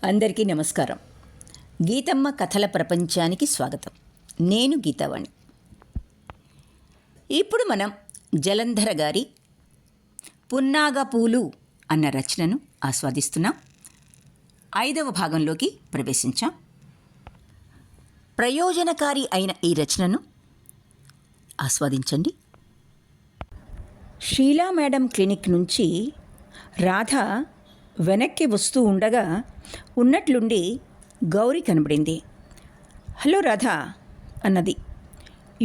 అందరికీ నమస్కారం. గీతమ్మ కథల ప్రపంచానికి స్వాగతం. నేను గీతావాణి. ఇప్పుడు మనం జలంధర గారి పున్నాగ పూలు అన్న రచనను ఆస్వాదిస్తున్నాం. 5వ భాగంలోకి ప్రవేశించాం. ప్రయోజనకారి అయిన ఈ రచనను ఆస్వాదించండి. షీలా మేడం క్లినిక్ నుంచి రాధ వెనక్కి వస్తూ ఉండగా ఉన్నట్లుండి గౌరీ కనబడింది. హలో రాధ అన్నది.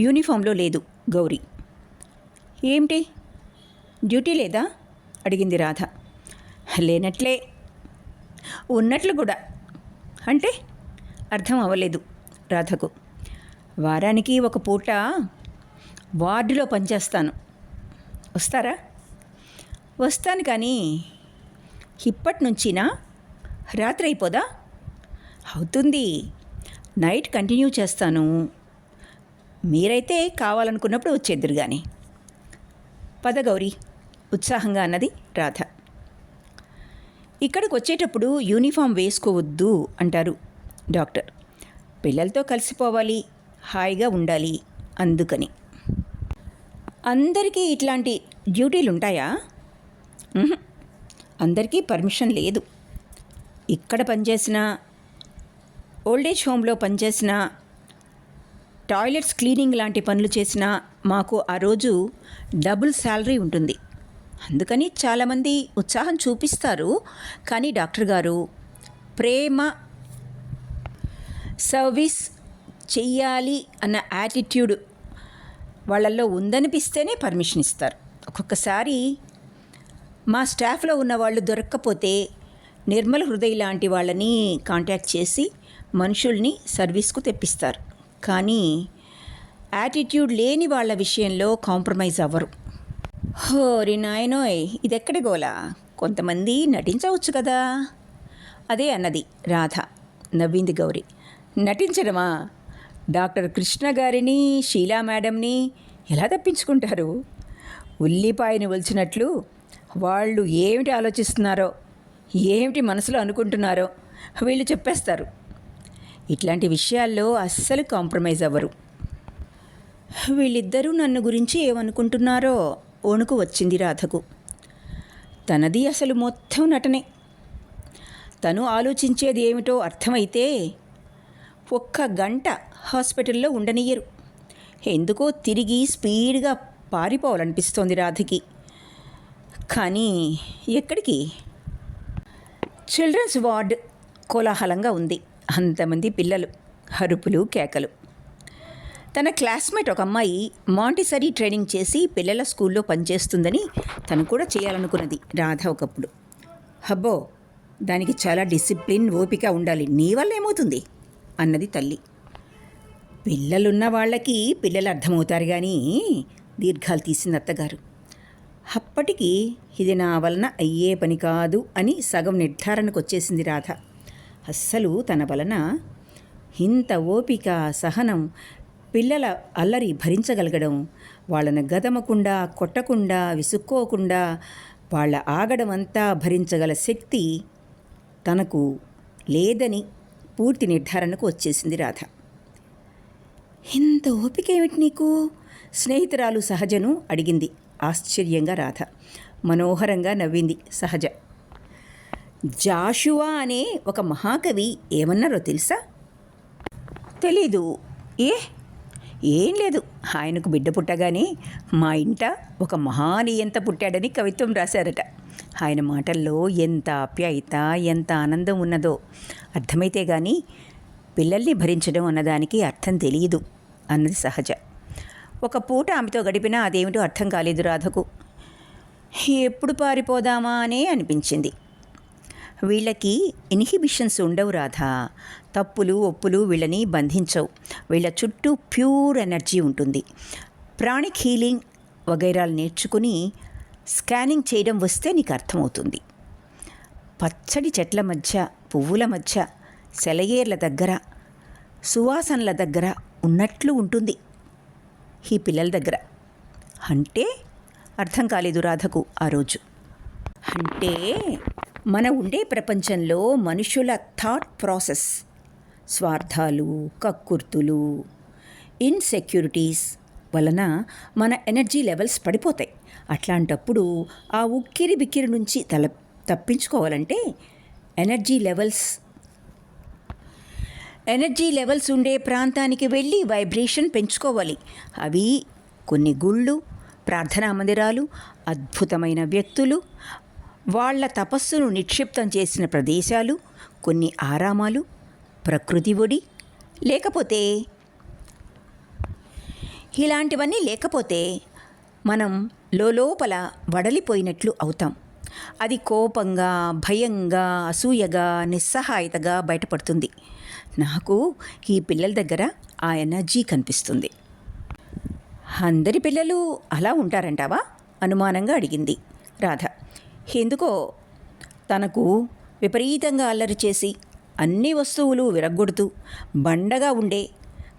యూనిఫామ్లో లేదు గౌరీ. ఏమిటి, డ్యూటీ లేదా అడిగింది రాధ. లేనట్లే. ఉన్నట్లు కూడా అంటే అర్థం అవ్వలేదు రాధకు. వారానికి ఒక పూట వార్డులో పనిచేస్తాను. వస్తారా? వస్తాను, కానీ ఇప్పటి నుంచినా? రాత్రి అయిపోదా? అవుతుంది. నైట్ కంటిన్యూ చేస్తాను. మీరైతే కావాలనుకున్నప్పుడు వచ్చేద్దరు కానీ. పద గౌరీ ఉత్సాహంగా అన్నది రాధ. ఇక్కడికి వచ్చేటప్పుడు యూనిఫామ్ వేసుకోవద్దు అంటారు డాక్టర్. పిల్లలతో కలిసిపోవాలి, హాయిగా ఉండాలి, అందుకని. అందరికీ ఇట్లాంటి డ్యూటీలు ఉంటాయా? అందరికీ పర్మిషన్ లేదు. ఇక్కడ పనిచేసినా, ఓల్డేజ్ హోమ్లో పనిచేసినా, టాయిలెట్స్ క్లీనింగ్ లాంటి పనులు చేసినా మాకు ఆ రోజు డబుల్ శాలరీ ఉంటుంది. అందుకని చాలామంది ఉత్సాహం చూపిస్తారు. కానీ డాక్టర్ గారు ప్రేమ, సర్వీస్ చెయ్యాలి అన్న యాటిట్యూడ్ వాళ్ళల్లో ఉందనిపిస్తేనే పర్మిషన్ ఇస్తారు. ఒక్కొక్కసారి మా స్టాఫ్లో ఉన్న వాళ్ళు దొరక్కపోతే నిర్మల హృదయ్ లాంటి వాళ్ళని కాంటాక్ట్ చేసి మనుషుల్ని సర్వీస్కు తెప్పిస్తారు. కానీ యాటిట్యూడ్ లేని వాళ్ళ విషయంలో కాంప్రమైజ్ అవ్వరు. హోరి నాయనోయ్, ఇదెక్కడి గోలా? కొంతమంది నటించవచ్చు కదా. అదే అన్నది రాధ. నవ్వింది గౌరీ. నటించడమా? డాక్టర్ కృష్ణ గారిని, షీలా మేడంని ఎలా తప్పించుకుంటారు? ఉల్లిపాయని ఒలిచినట్లు వాళ్ళు ఏమిటి ఆలోచిస్తున్నారో, ఏమిటి మనసులో అనుకుంటున్నారో వీళ్ళు చెప్పేస్తారు. ఇట్లాంటి విషయాల్లో అస్సలు కాంప్రమైజ్ అవ్వరు. వీళ్ళిద్దరూ నన్ను గురించి ఏమనుకుంటున్నారో వణుకు వచ్చింది రాధకు. తనది అసలు మొత్తం నటనే. తను ఆలోచించేది ఏమిటో అర్థమైతే ఒక్క గంట హాస్పిటల్లో ఉండనియ్యరు. ఎందుకో తిరిగి స్పీడ్గా పారిపోవాలనిపిస్తోంది రాధకి. కానీ ఎక్కడికి? చిల్డ్రన్స్ వార్డ్ కోలాహలంగా ఉంది. అంతమంది పిల్లలు, అరుపులు, కేకలు. తన క్లాస్మేట్ ఒక అమ్మాయి మాంటిసరీ ట్రైనింగ్ చేసి పిల్లల స్కూల్లో పనిచేస్తుందని తను కూడా చేయాలనుకున్నది రాధ ఒకప్పుడు. హబ్బో, దానికి చాలా డిసిప్లిన్, ఓపిక ఉండాలి. నీ వల్ల ఏమవుతుంది అన్నది తల్లి. పిల్లలున్న వాళ్ళకి పిల్లలు అర్థమవుతారు కానీ దీర్ఘాలు తీసింది అత్తగారు. అప్పటికి ఇది నా వలన అయ్యే పని కాదు అని సగం నిర్ధారణకు వచ్చేసింది రాధ. అస్సలు తన వలన ఇంత ఓపిక, సహనం, పిల్లల అల్లరి భరించగలగడం, వాళ్ళను గదమకుండా, కొట్టకుండా, విసుక్కోకుండా వాళ్ళ ఆగడం అంతా భరించగల శక్తి తనకు లేదని పూర్తి నిర్ధారణకు వచ్చేసింది రాధ. ఇంత ఓపిక ఏమిటి నీకు? స్నేహితురాలు సహజను అడిగింది ఆశ్చర్యంగా రాధ. మనోహరంగా నవ్వింది సహజ. జాషువా అనే ఒక మహాకవి ఏమన్నారో తెలుసా? తెలీదు. ఏం లేదు, ఆయనకు బిడ్డ పుట్టగానే మా ఇంట ఒక మహానీయంత పుట్టాడని కవిత్వం రాశారట. ఆయన మాటల్లో ఎంత ఆప్యాయత, ఎంత ఆనందం ఉన్నదో అర్థమైతే కానీ పిల్లల్ని భరించడం అన్నదానికి అర్థం తెలియదు అన్నది సహజ. ఒక పూట ఆమెతో గడిపినా అదేమిటో అర్థం కాలేదు రాధకు. ఎప్పుడు పారిపోదామా అనే అనిపించింది. వీళ్ళకి ఇన్హిబిషన్స్ ఉండవు రాధ. తప్పులు, ఒప్పులు వీళ్ళని బంధించవు. వీళ్ళ చుట్టూ ప్యూర్ ఎనర్జీ ఉంటుంది. ప్రాణిక్ హీలింగ్ వగైరాలు నేర్చుకుని స్కానింగ్ చేయడం వస్తే నీకు అర్థమవుతుంది. పచ్చడి చెట్ల మధ్య, పువ్వుల మధ్య, సెలయేర్ల దగ్గర, సువాసనల దగ్గర ఉన్నట్లు ఉంటుంది ఈ పిల్లల దగ్గర. అంటే అర్థం కాలేదు రాధకు ఆ రోజు. అంటే మన ఉండే ప్రపంచంలో మనుషుల థాట్ ప్రాసెస్, స్వార్థాలు, కక్కుర్తులు, ఇన్సెక్యూరిటీస్ వలన మన ఎనర్జీ లెవెల్స్ పడిపోతాయి. అట్లాంటప్పుడు ఆ ఉక్కిరి బిక్కిరి నుంచి తప్పించుకోవాలంటే ఎనర్జీ లెవెల్స్ ఉండే ప్రాంతానికి వెళ్ళి వైబ్రేషన్ పెంచుకోవాలి. అవి కొన్ని గుళ్ళు, ప్రార్థనా మందిరాలు, అద్భుతమైన వ్యక్తులు, వాళ్ళ తపస్సును నిక్షిప్తం చేసిన ప్రదేశాలు, కొన్ని ఆరామాలు, ప్రకృతి ఒడి, లేకపోతే ఇలాంటివన్నీ లేకపోతే మనం లోపల వడలిపోయినట్లు అవుతాం. అది కోపంగా, భయంగా, అసూయగా, నిస్సహాయతగా బయటపడుతుంది. నాకు ఈ పిల్లల దగ్గర ఆ ఎనర్జీ కనిపిస్తుంది. అందరి పిల్లలు అలా ఉంటారంటావా? అనుమానంగా అడిగింది రాధ. ఎందుకో తనకు విపరీతంగా అల్లరి చేసి అన్ని వస్తువులు విరగ్గొడుతూ బండగా ఉండే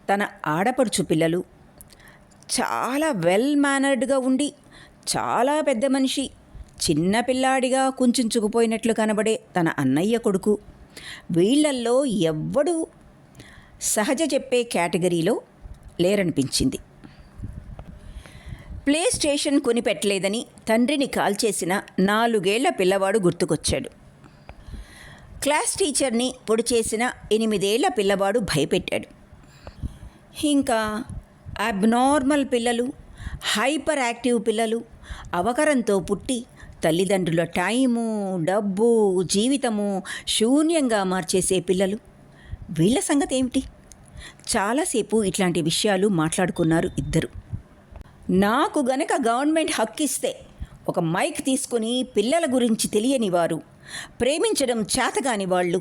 తన ఆడపడుచు పిల్లలు, చాలా వెల్ మేనర్డ్గా ఉండి చాలా పెద్ద మనిషి, చిన్న పిల్లాడిగా కుంచుకుపోయినట్లు కనబడే తన అన్నయ్య కొడుకు, వీళ్లల్లో ఎవ్వడూ సహజ చెప్పే కేటగిరీలో లేరనిపించింది. ప్లే స్టేషన్ కొనిపెట్టలేదని తండ్రిని కాల్ చేసిన 4 ఏళ్ల పిల్లవాడు గుర్తుకొచ్చాడు. క్లాస్ టీచర్ని పొడి చేసిన 8 ఏళ్ల పిల్లవాడు భయపెట్టాడు. ఇంకా అబ్నార్మల్ పిల్లలు, హైపర్ యాక్టివ్ పిల్లలు, అవకరంతో పుట్టి తల్లిదండ్రుల టైము, డబ్బు, జీవితము శూన్యంగా మార్చేసే పిల్లలు, వీళ్ళ సంగతి ఏమిటి? చాలాసేపు ఇట్లాంటి విషయాలు మాట్లాడుకున్నారు ఇద్దరు. నాకు గనక గవర్నమెంట్ హక్కిస్తే ఒక మైక్ తీసుకుని పిల్లల గురించి తెలియని వారు, ప్రేమించడం చేతగాని వాళ్ళు,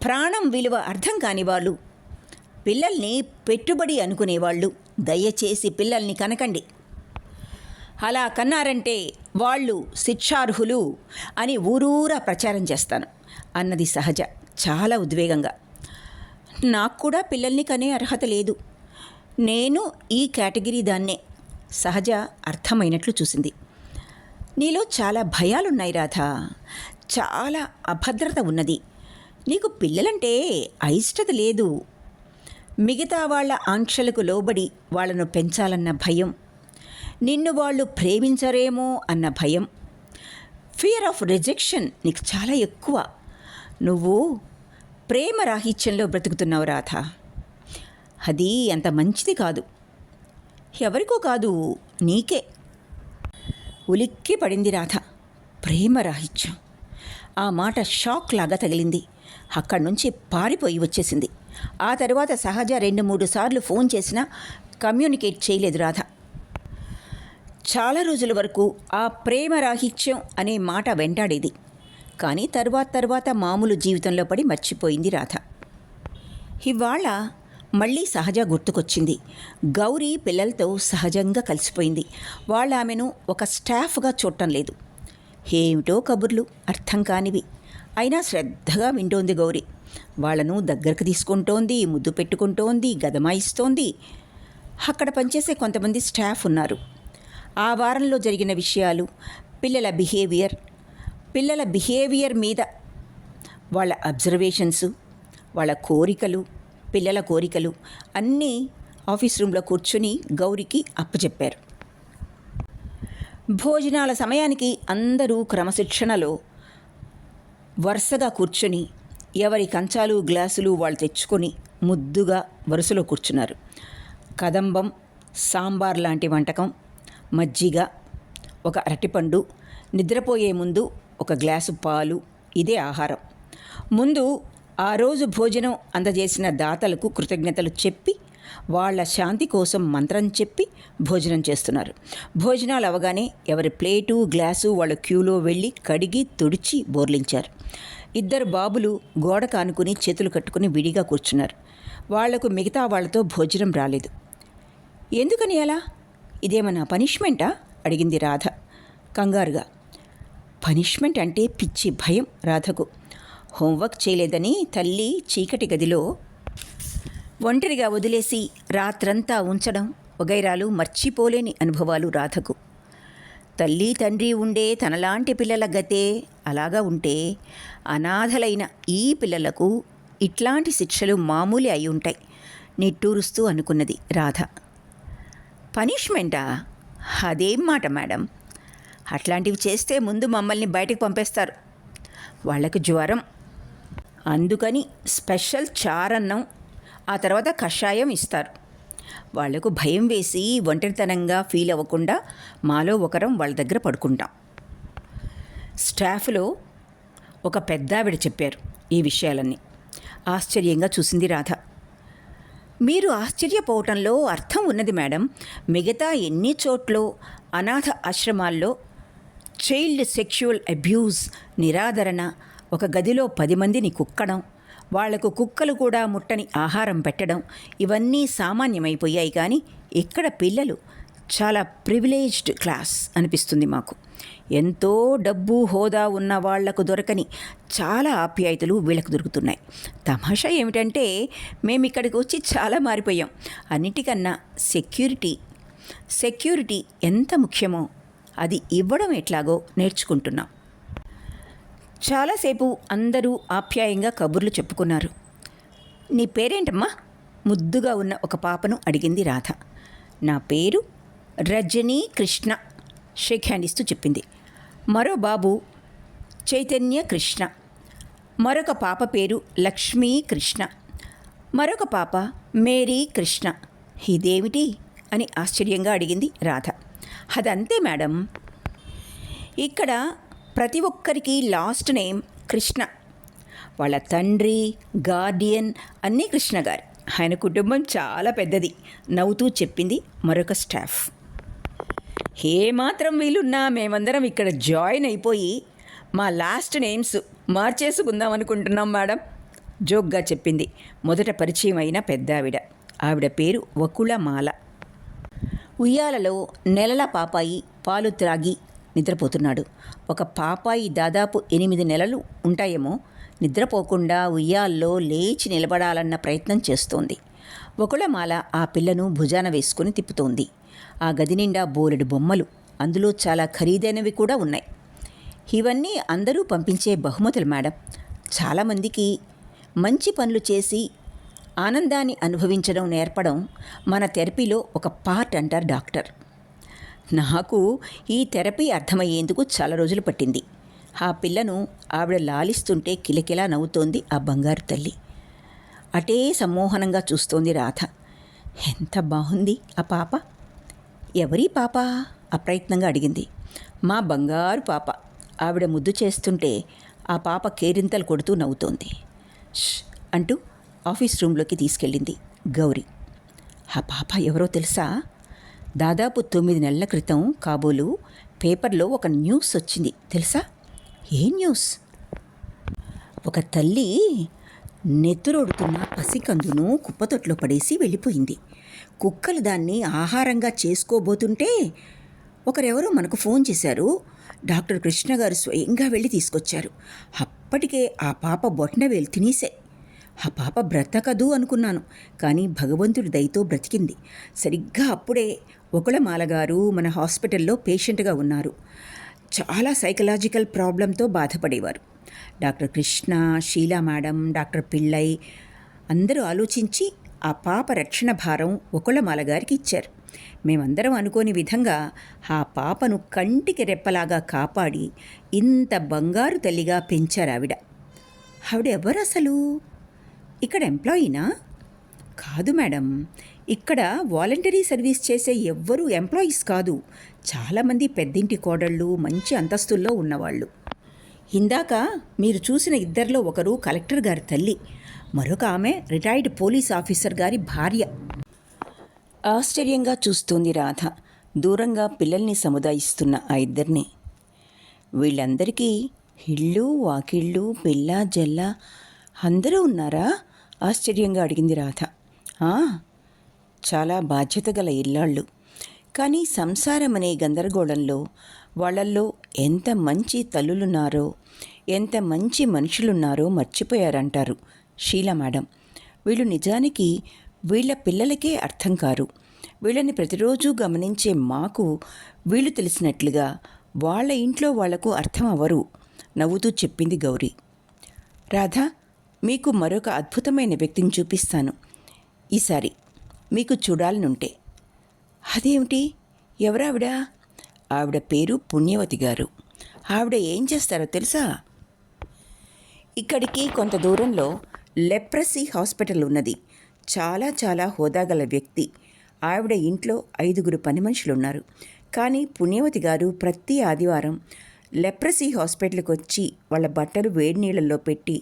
ప్రాణం విలువ అర్థం కాని వాళ్ళు, పిల్లల్ని పెట్టుబడి అనుకునేవాళ్ళు దయచేసి పిల్లల్ని కనకండి. అలా కన్నారంటే వాళ్ళు శిక్షార్హులు అని ఊరూరా ప్రచారం చేస్తాను అన్నది సహజ చాలా ఉద్వేగంగా. నాకు కూడా పిల్లల్ని కనే అర్హత లేదు, నేను ఈ కేటగిరీ దాన్నే. సహజ అర్థమైనట్లు చూసింది. నీలో చాలా భయాలున్నాయి రాధా, చాలా అభద్రత ఉన్నది. నీకు పిల్లలంటే అయిష్టత లేదు. మిగతా వాళ్ళ ఆంక్షలకు లోబడి వాళ్ళను పెంచాలన్న భయం, నిన్ను వాళ్ళు ప్రేమించరేమో అన్న భయం, ఫియర్ ఆఫ్ రిజెక్షన్ నీకు చాలా ఎక్కువ. నువ్వు ప్రేమ రాహిత్యంలో బ్రతుకుతున్నావు రాధా. అది అంత మంచిది కాదు. ఎవరికో కాదు, నీకే. ఉలిక్కి పడింది రాధ. ప్రేమ రాహిత్యం, ఆ మాట షాక్ లాగా తగిలింది. అక్కడి నుంచి పారిపోయి వచ్చేసింది. ఆ తర్వాత సహజ 2-3 సార్లు ఫోన్ చేసినా కమ్యూనికేట్ చేయలేదు రాధ. చాలా రోజుల వరకు ఆ ప్రేమ రాహిత్యం అనే మాట వెంటాడేది. కానీ తర్వాత మామూలు జీవితంలో పడి మర్చిపోయింది రాధ. ఇవాళ మళ్ళీ సహజ గుర్తుకొచ్చింది. గౌరీ పిల్లలతో సహజంగా కలిసిపోయింది. వాళ్ళ ఆమెను ఒక స్టాఫ్గా చూడటం లేదు. ఏమిటో కబుర్లు అర్థం కానివి, అయినా శ్రద్ధగా వింటోంది గౌరీ. వాళ్లను దగ్గరకు తీసుకుంటోంది, ముద్దు పెట్టుకుంటోంది, గదమాయిస్తోంది. అక్కడ పనిచేసే కొంతమంది స్టాఫ్ ఉన్నారు. ఆ వారంలో జరిగిన విషయాలు, పిల్లల బిహేవియర్ మీద వాళ్ళ అబ్జర్వేషన్సు, వాళ్ళ కోరికలు, పిల్లల కోరికలు అన్నీ ఆఫీస్ రూమ్లో కూర్చొని గౌరికి అప్పచెప్పారు. భోజనాల సమయానికి అందరూ క్రమశిక్షణలో వరుసగా కూర్చొని ఎవరి కంచాలు, గ్లాసులు వాళ్ళు తెచ్చుకొని ముద్దుగా వరుసలో కూర్చున్నారు. కదంబం, సాంబార్ లాంటి వంటకం, మజ్జిగ, ఒక అరటిపండు, నిద్రపోయే ముందు ఒక గ్లాసు పాలు, ఇదే ఆహారం. ముందు ఆ రోజు భోజనం అందజేసిన దాతలకు కృతజ్ఞతలు చెప్పి వాళ్ళ శాంతి కోసం మంత్రం చెప్పి భోజనం చేస్తున్నారు. భోజనాలు అవగానే ఎవరి ప్లేటు, గ్లాసు వాళ్ళ క్యూలో వెళ్ళి కడిగి తుడిచి బోర్లించారు. 2 బాబులు గోడ కానుకుని చేతులు కట్టుకుని విడిగా కూర్చున్నారు. వాళ్లకు మిగతా వాళ్లతో భోజనం రాలేదు. ఎందుకని అలా? ఇదేమన్నా పనిష్మెంటా? అడిగింది రాధ కంగారుగా. పనిష్మెంట్ అంటే పిచ్చి భయం రాధకు. హోంవర్క్ చేయలేదని తల్లి చీకటి గదిలో ఒంటరిగా వదిలేసి రాత్రంతా ఉంచడం వగైరాలు మర్చిపోలేని అనుభవాలు రాధకు. తల్లి తండ్రి ఉండే తనలాంటి పిల్లల గతే అలాగా ఉంటే అనాథలైన ఈ పిల్లలకు ఇట్లాంటి శిక్షలు మామూలు అయి ఉంటాయి నిట్టూరుస్తూ అనుకున్నది రాధ. పనిష్మెంటా? అదేం మాట మేడం, అట్లాంటివి చేస్తే ముందు మమ్మల్ని బయటకు పంపేస్తారు. వాళ్ళకు జ్వరం, అందుకని స్పెషల్ చారన్నం, ఆ తర్వాత కషాయం ఇస్తారు. వాళ్లకు భయం వేసి ఒంటరితనంగా ఫీల్ అవ్వకుండా మాలో ఒకరం వాళ్ళ దగ్గర పడుకుంటాం. స్టాఫ్లో ఒక పెద్దావిడ చెప్పారు ఈ విషయాలన్నీ. ఆశ్చర్యంగా చూసింది రాధ. మీరు ఆశ్చర్యపోవటంలో అర్థం ఉన్నది మేడం. మిగతా ఎన్ని చోట్ల అనాథ ఆశ్రమాల్లో చైల్డ్ సెక్షువల్ అబ్యూస్, నిరాదరణ, ఒక గదిలో 10 మందిని కుక్కడం, వాళ్లకు కుక్కలు కూడా ముట్టని ఆహారం పెట్టడం, ఇవన్నీ సామాన్యమైపోయాయి. కానీ ఇక్కడ పిల్లలు చాలా ప్రివిలేజ్డ్ క్లాస్ అనిపిస్తుంది మాకు. ఎంతో డబ్బు హోదా ఉన్న వాళ్లకు దొరకని చాలా ఆప్యాయతలు వీళ్ళకు దొరుకుతున్నాయి. తమాషా ఏమిటంటే మేము ఇక్కడికి వచ్చి చాలా మారిపోయాం. అన్నిటికన్నా సెక్యూరిటీ ఎంత ముఖ్యమో అది ఇవ్వడం ఎట్లాగో నేర్చుకుంటున్నాం. చాలాసేపు అందరూ ఆప్యాయంగా కబుర్లు చెప్పుకున్నారు. నీ పేరేంటమ్మా? ముద్దుగా ఉన్న ఒక పాపను అడిగింది రాధ. నా పేరు రజనీ కృష్ణ, షేక్ హ్యాండ్ ఇస్తూ చెప్పింది. మరో బాబు చైతన్య కృష్ణ, మరొక పాప పేరు లక్ష్మీ కృష్ణ, మరొక పాప మేరీ కృష్ణ. ఇదేమిటి అని ఆశ్చర్యంగా అడిగింది రాధ. అదంతే మేడం, ఇక్కడ ప్రతి ఒక్కరికి లాస్ట్ నేమ్ కృష్ణ. వాళ్ళ తండ్రి, గార్డియన్ అన్నీ కృష్ణ గారు. ఆయన కుటుంబం చాలా పెద్దది, నవ్వుతూ చెప్పింది మరొక స్టాఫ్. ఏమాత్రం వీలున్నా మేమందరం ఇక్కడ జాయిన్ అయిపోయి మా లాస్ట్ నేమ్స్ మార్చేసుకుందాం అనుకుంటున్నాం మేడం, జోక్గా చెప్పింది మొదట పరిచయం అయిన పెద్దావిడ. ఆవిడ పేరు వకుళమాల. ఉయ్యాలలో నెలల పాపాయి పాలు త్రాగి నిద్రపోతున్నాడు. ఒక పాపాయి దాదాపు 8 నెలలు ఉంటాయేమో నిద్రపోకుండా ఉయ్యాల్లో లేచి నిలబడాలన్న ప్రయత్నం చేస్తోంది. వకుళమాల ఆ పిల్లను భుజాన వేసుకుని తిప్పుతోంది. ఆ గది నిండా బోలెడు బొమ్మలు, అందులో చాలా ఖరీదైనవి కూడా ఉన్నాయి. ఇవన్నీ అందరూ పంపించే బహుమతులు మేడం. చాలామందికి మంచి పనులు చేసి ఆనందాన్ని అనుభవించడం నేర్పడం మన థెరపీలో ఒక పార్ట్ అంటారు డాక్టర్. నాకు ఈ థెరపీ అర్థమయ్యేందుకు చాలా రోజులు పట్టింది. ఆ పిల్లను ఆవిడ లాలిస్తుంటే కిలకిలా నవ్వుతోంది ఆ బంగారు తల్లి. అటే సమ్మోహనంగా చూస్తోంది రాధ. ఎంత బాగుంది ఆ పాప. ఎవరీ పాప? అప్రయత్నంగా అడిగింది. మా బంగారు పాప. ఆవిడ ముద్దు చేస్తుంటే ఆ పాప కేరింతలు కొడుతూ నవ్వుతోంది. ష్ అంటూ ఆఫీస్ రూమ్లోకి తీసుకెళ్ళింది గౌరీ. ఆ పాప ఎవరో తెలుసా? దాదాపు 9 నెలల క్రితం కాబోలు పేపర్లో ఒక న్యూస్ వచ్చింది తెలుసా? ఏ న్యూస్? ఒక తల్లి నెత్తురోడుతున్న పసికందును కుప్పతొట్లో పడేసి వెళ్ళిపోయింది. కుక్కలు దాన్ని ఆహారంగా చేసుకోబోతుంటే ఒకరెవరో మనకు ఫోన్ చేశారు. డాక్టర్ కృష్ణ గారు స్వయంగా వెళ్ళి తీసుకొచ్చారు. అప్పటికే ఆ పాప బొటనవేలు తినేసే. ఆ పాప బ్రతకదు అనుకున్నాను, కానీ భగవంతుడి దయతో బ్రతికింది. సరిగ్గా అప్పుడే వకుళమాల గారు మన హాస్పిటల్లో పేషెంట్గా ఉన్నారు. చాలా సైకలాజికల్ ప్రాబ్లంతో బాధపడేవారు. Doctor Krishna, Sheela madam, doctor Pillai అందరూ ఆలోచించి ఆ పాప రక్షణ భారం వకుళమాల గారికి ఇచ్చారు. మేమందరం అనుకోని విధంగా ఆ పాపను కంటికి రెప్పలాగా కాపాడి ఇంత బంగారు తల్లిగా పెంచారు ఆవిడ. ఆవిడ ఎవరు అసలు? ఇక్కడ ఎంప్లాయీనా? కాదు మేడం, ఇక్కడ వాలంటరీ సర్వీస్ చేసే ఎవ్వరూ ఎంప్లాయీస్ కాదు. చాలామంది పెద్దింటి కోడళ్ళు, మంచి అంతస్తుల్లో ఉన్నవాళ్ళు. ఇందాక మీరు చూసిన ఇద్దరిలో ఒకరు కలెక్టర్ గారి తల్లి, మరొక ఆమె రిటైర్డ్ పోలీస్ ఆఫీసర్ గారి భార్య. ఆశ్చర్యంగా చూస్తోంది రాధ దూరంగా పిల్లల్ని సముదాయిస్తున్న ఆ ఇద్దరిని. వీళ్ళందరికీ ఇళ్ళు, వాకిళ్ళు, పిల్ల జల్ల అందరూ ఉన్నారా? ఆశ్చర్యంగా అడిగింది రాధ. చాలా బాధ్యత గల ఇల్లాళ్ళు. కానీ సంసారం అనే గందరగోళంలో వాళ్ళల్లో ఎంత మంచి తల్లులున్నారో, ఎంత మంచి మనుషులున్నారో మర్చిపోయారంటారు షీలా మేడం. వీళ్ళు నిజానికి వీళ్ళ పిల్లలకే అర్థం కారు. వీళ్ళని ప్రతిరోజు గమనించే మాకు వీళ్ళు తెలిసినట్లుగా వాళ్ళ ఇంట్లో వాళ్లకు అర్థం అవ్వరు నవ్వుతూ చెప్పింది గౌరీ. రాధా, మీకు మరొక అద్భుతమైన వ్యక్తిని చూపిస్తాను ఈసారి, మీకు చూడాలనుంటే. అదేమిటి? ఎవరావిడ? ఆవిడ పేరు పుణ్యవతి గారు. ఆవిడ ఏం చేస్తారో తెలుసా? ఇక్కడికి కొంత దూరంలో లెప్రసీ హాస్పిటల్ ఉన్నది. చాలా చాలా హోదాగల వ్యక్తి. ఆవిడ ఇంట్లో 5 పని మనుషులు ఉన్నారు. కానీ పుణ్యవతి గారు ప్రతి ఆదివారం లెప్రసీ హాస్పిటల్కి వచ్చి వాళ్ళ బట్టలు వేడి నీళ్ళల్లో పెట్టి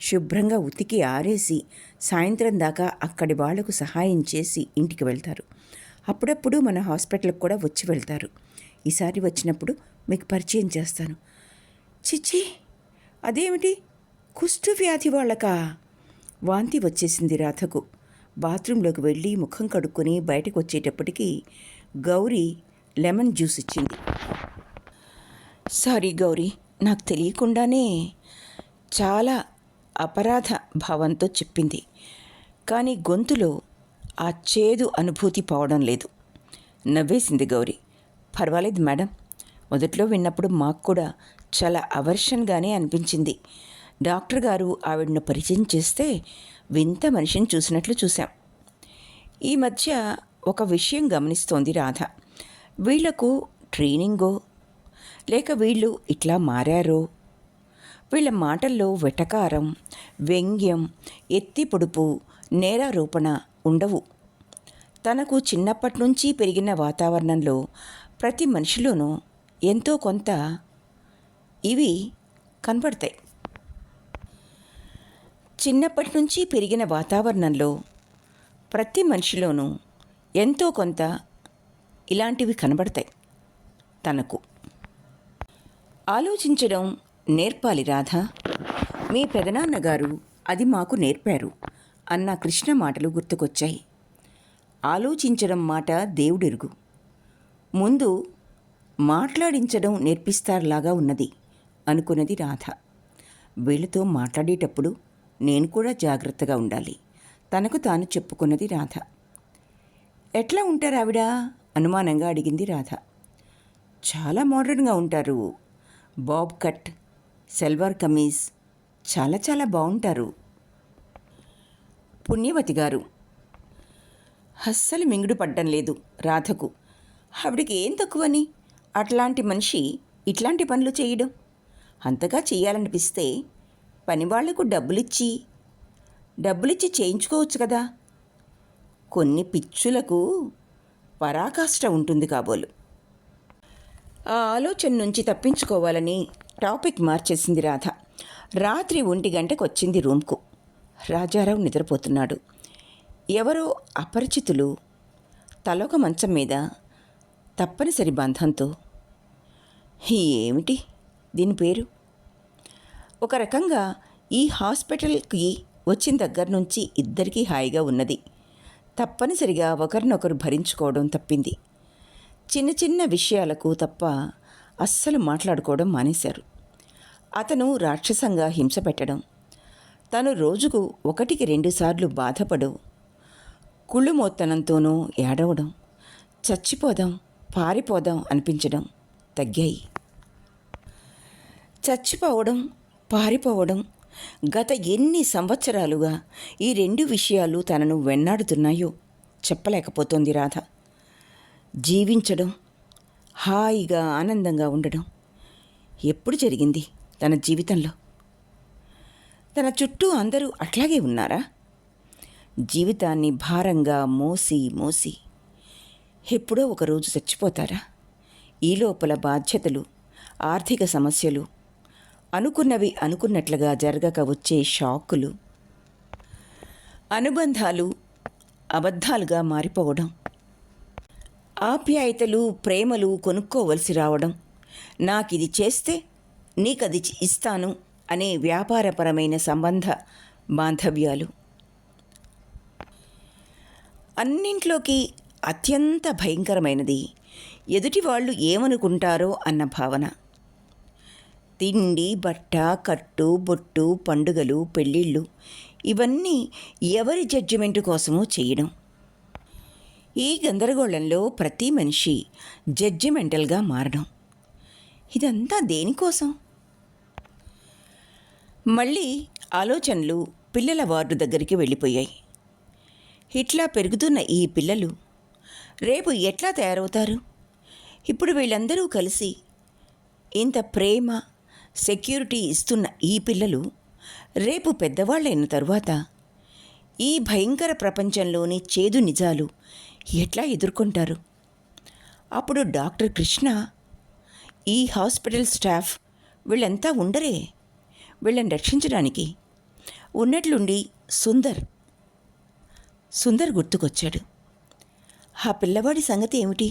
శుభ్రంగా ఉతికి ఆరేసి సాయంత్రం దాకా అక్కడి వాళ్లకు సహాయం చేసి ఇంటికి వెళ్తారు. అప్పుడప్పుడు మన హాస్పిటల్కి కూడా వచ్చి వెళ్తారు. ఈసారి వచ్చినప్పుడు మీకు పరిచయం చేస్తాను. చిచ్చి, అదేమిటి? కుష్టు వ్యాధి వాళ్ళకా? వాంతి వచ్చేసింది రాధకు. బాత్రూంలోకి వెళ్ళి ముఖం కడుక్కొని బయటకు వచ్చేటప్పటికి గౌరీ లెమన్ జ్యూస్ ఇచ్చింది. సారీ గౌరీ, నాకు తెలియకుండానే, చాలా అపరాధ భావంతో చెప్పింది. కానీ గొంతులో ఆ చేదు అనుభూతి పోవడం లేదు. నవ్వేసింది గౌరీ. పర్వాలేదు మేడం, మొదట్లో విన్నప్పుడు మాకు కూడా చాలా అవర్షన్గానే అనిపించింది. డాక్టర్ గారు ఆవిడను పరిచయం చేస్తే వింత మనిషిని చూసినట్లు చూశాం. ఈ మధ్య ఒక విషయం గమనిస్తోంది రాధ. వీళ్లకు ట్రైనింగో లేక వీళ్ళు ఇట్లా మారారో, వీళ్ళ మాటల్లో వెటకారం, వ్యంగ్యం, ఎత్తి పొడుపు, నేరారోపణ ఉండవు. తనకు చిన్నప్పటి నుంచి పెరిగిన వాతావరణంలో ప్రతి మనిషిలోనూ ఎంతో కొంత ఇవి కనబడతాయి. చిన్నప్పటి నుంచి పెరిగిన వాతావరణంలో ప్రతి మనిషిలోనూ ఎంతో కొంత ఇలాంటివి కనబడతాయి. తనకు ఆలోచించడం నేర్పాలి రాధ. మీ పెదనాన్నగారు అది మాకు నేర్పారు అన్న కృష్ణ మాటలు గుర్తుకొచ్చాయి. ఆలోచించడం మాట దేవుడెరుగు, ముందు మాట్లాడించడం నేర్పిస్తారులాగా ఉన్నది అనుకున్నది రాధ. వీళ్ళతో మాట్లాడేటప్పుడు నేను కూడా జాగ్రత్తగా ఉండాలి తనకు తాను చెప్పుకున్నది రాధ. ఎట్లా ఉంటారు ఆవిడ? అనుమానంగా అడిగింది రాధ. చాలా మోడర్న్గా ఉంటారు. బాబ్ కట్, సల్వార్ కమీజ్, చాలా చాలా బాగుంటారు. పుణ్యవతి గారు అస్సలు మింగుడు పడ్డం లేదు రాధకు. ఆవిడికి ఏం తక్కువని అట్లాంటి మనిషి ఇట్లాంటి పనులు చేయడం? అంతగా చెయ్యాలనిపిస్తే పనివాళ్లకు డబ్బులిచ్చి చేయించుకోవచ్చు కదా. కొన్ని పిచ్చులకు పరాకాష్ట ఉంటుంది కాబోలు. ఆ ఆలోచన నుంచి తప్పించుకోవాలని టాపిక్ మార్చేసింది రాధ. రాత్రి 1 గంటకు వచ్చింది రూమ్కు. రాజారావు నిద్రపోతున్నాడు. ఎవరో అపరిచితులు తలొక మంచం మీద తప్పనిసరి బంధంతో. ఏమిటి దీని పేరు? ఒక రకంగా ఈ హాస్పిటల్కి వచ్చిన దగ్గర నుంచి ఇద్దరికీ హాయిగా ఉన్నది. తప్పనిసరిగా ఒకరినొకరు భరించుకోవడం తప్పింది. చిన్న చిన్న విషయాలకు తప్ప అస్సలు మాట్లాడుకోవడం మానేశారు. అతను రాక్షసంగా హింస పెట్టడం, తను రోజుకు 1-2 సార్లు బాధపడు, కుళ్ళుమోత్తనంతోనూ ఏడవడం, చచ్చిపోదాం పారిపోదాం అనిపించడం తగ్గాయి. చచ్చిపోవడం, పారిపోవడం గత ఎన్ని సంవత్సరాలుగా ఈ 2 విషయాలు తనను వెన్నాడుతున్నాయో చెప్పలేకపోతోంది రాధ. జీవించడం, హాయిగా ఆనందంగా ఉండడం ఎప్పుడు జరిగింది తన జీవితంలో? తన చుట్టూ అందరూ అట్లాగే ఉన్నారా? జీవితాన్ని భారంగా మోసి ఎప్పుడో ఒకరోజు చచ్చిపోతారా? ఈ లోపల బాధ్యతలు, ఆర్థిక సమస్యలు, అనుకున్నవి అనుకున్నట్లుగా జరగక వచ్చే షాకులు, అనుబంధాలు అబద్ధాలుగా మారిపోవడం, ఆప్యాయతలు ప్రేమలు కొనుక్కోవలసి రావడం, నాకిది చేస్తే నీకది ఇస్తాను అనే వ్యాపారపరమైన సంబంధ బాంధవ్యాలు, అన్నింట్లోకి అత్యంత భయంకరమైనది ఎదుటి వాళ్ళు ఏమనుకుంటారో అన్న భావన. తిండి, బట్ట, కట్టు, బొట్టు, పండుగలు, పెళ్ళిళ్ళు ఇవన్నీ ఎవరి జడ్జిమెంటు కోసమో చేయడం. ఈ గందరగోళంలో ప్రతి మనిషి జడ్జిమెంటల్గా మారడం, ఇదంతా దేనికోసం? మళ్ళీ ఆలోచనలు పిల్లల వార్డు దగ్గరికి వెళ్ళిపోయాయి. ఇట్లా పెరుగుతున్న ఈ పిల్లలు రేపు ఎట్లా తయారవుతారు? ఇప్పుడు వీళ్ళందరూ కలిసి ఇంత ప్రేమ, సెక్యూరిటీ ఇస్తున్న ఈ పిల్లలు రేపు పెద్దవాళ్ళైన తరువాత ఈ భయంకర ప్రపంచంలోని చేదు నిజాలు ఎట్లా ఎదుర్కొంటారు? అప్పుడు డాక్టర్ కృష్ణ, ఈ హాస్పిటల్ స్టాఫ్ వీళ్ళంతా ఉండరే వీళ్ళని రక్షించడానికి. ఉన్నట్లుండి సుందర్ గుర్తుకొచ్చాడు. ఆ పిల్లవాడి సంగతి ఏమిటి?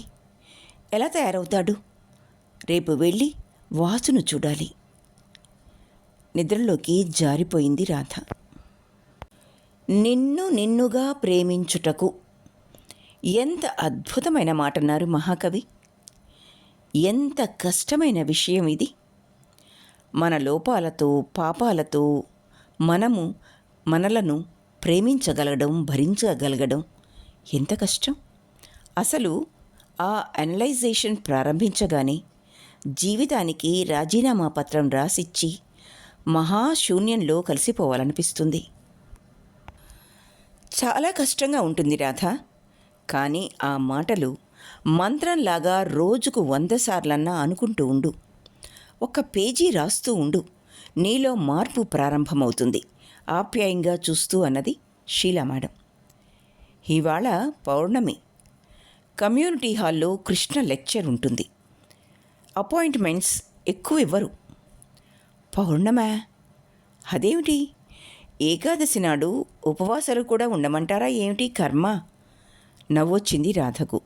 ఎలా తయారవుతాడు? రేపు వెళ్ళి వాసును చూడాలి. నిద్రలోకి జారిపోయింది రాధ. నిన్నుగా ప్రేమించుటకు, ఎంత అద్భుతమైన మాటన్నారు మహాకవి. ఎంత కష్టమైన విషయం ఇది. మన లోపాలతో, పాపాలతో మనలను ప్రేమించగలగడం, భరించగలగడం ఎంత కష్టం. అసలు ఆ అనలైజేషన్ ప్రారంభించగానే జీవితానికి రాజీనామా పత్రం రాసిచ్చి మహాశూన్యంలో కలిసిపోవాలనిపిస్తుంది. చాలా కష్టంగా ఉంటుంది రాధ. కానీ ఆ మాటలు మంత్రంలాగా రోజుకు 100 సార్లన్నా అనుకుంటూ ఉండు. ఒక పేజీ రాస్తూ ఉండు. నీలో మార్పు ప్రారంభమవుతుంది. ఆప్యాయంగా చూస్తూ అన్నది షీలా మేడం. ఇవాళ పౌర్ణమి. కమ్యూనిటీ హాల్లో కృష్ణ లెక్చర్ ఉంటుంది. అపాయింట్మెంట్స్ ఎక్కువ ఇవ్వరు. పౌర్ణమా? అదేమిటి? ఏకాదశి నాడు ఉపవాసాలు కూడా ఉండమంటారా ఏమిటి కర్మ? నవ్వొచ్చింది రాధకు.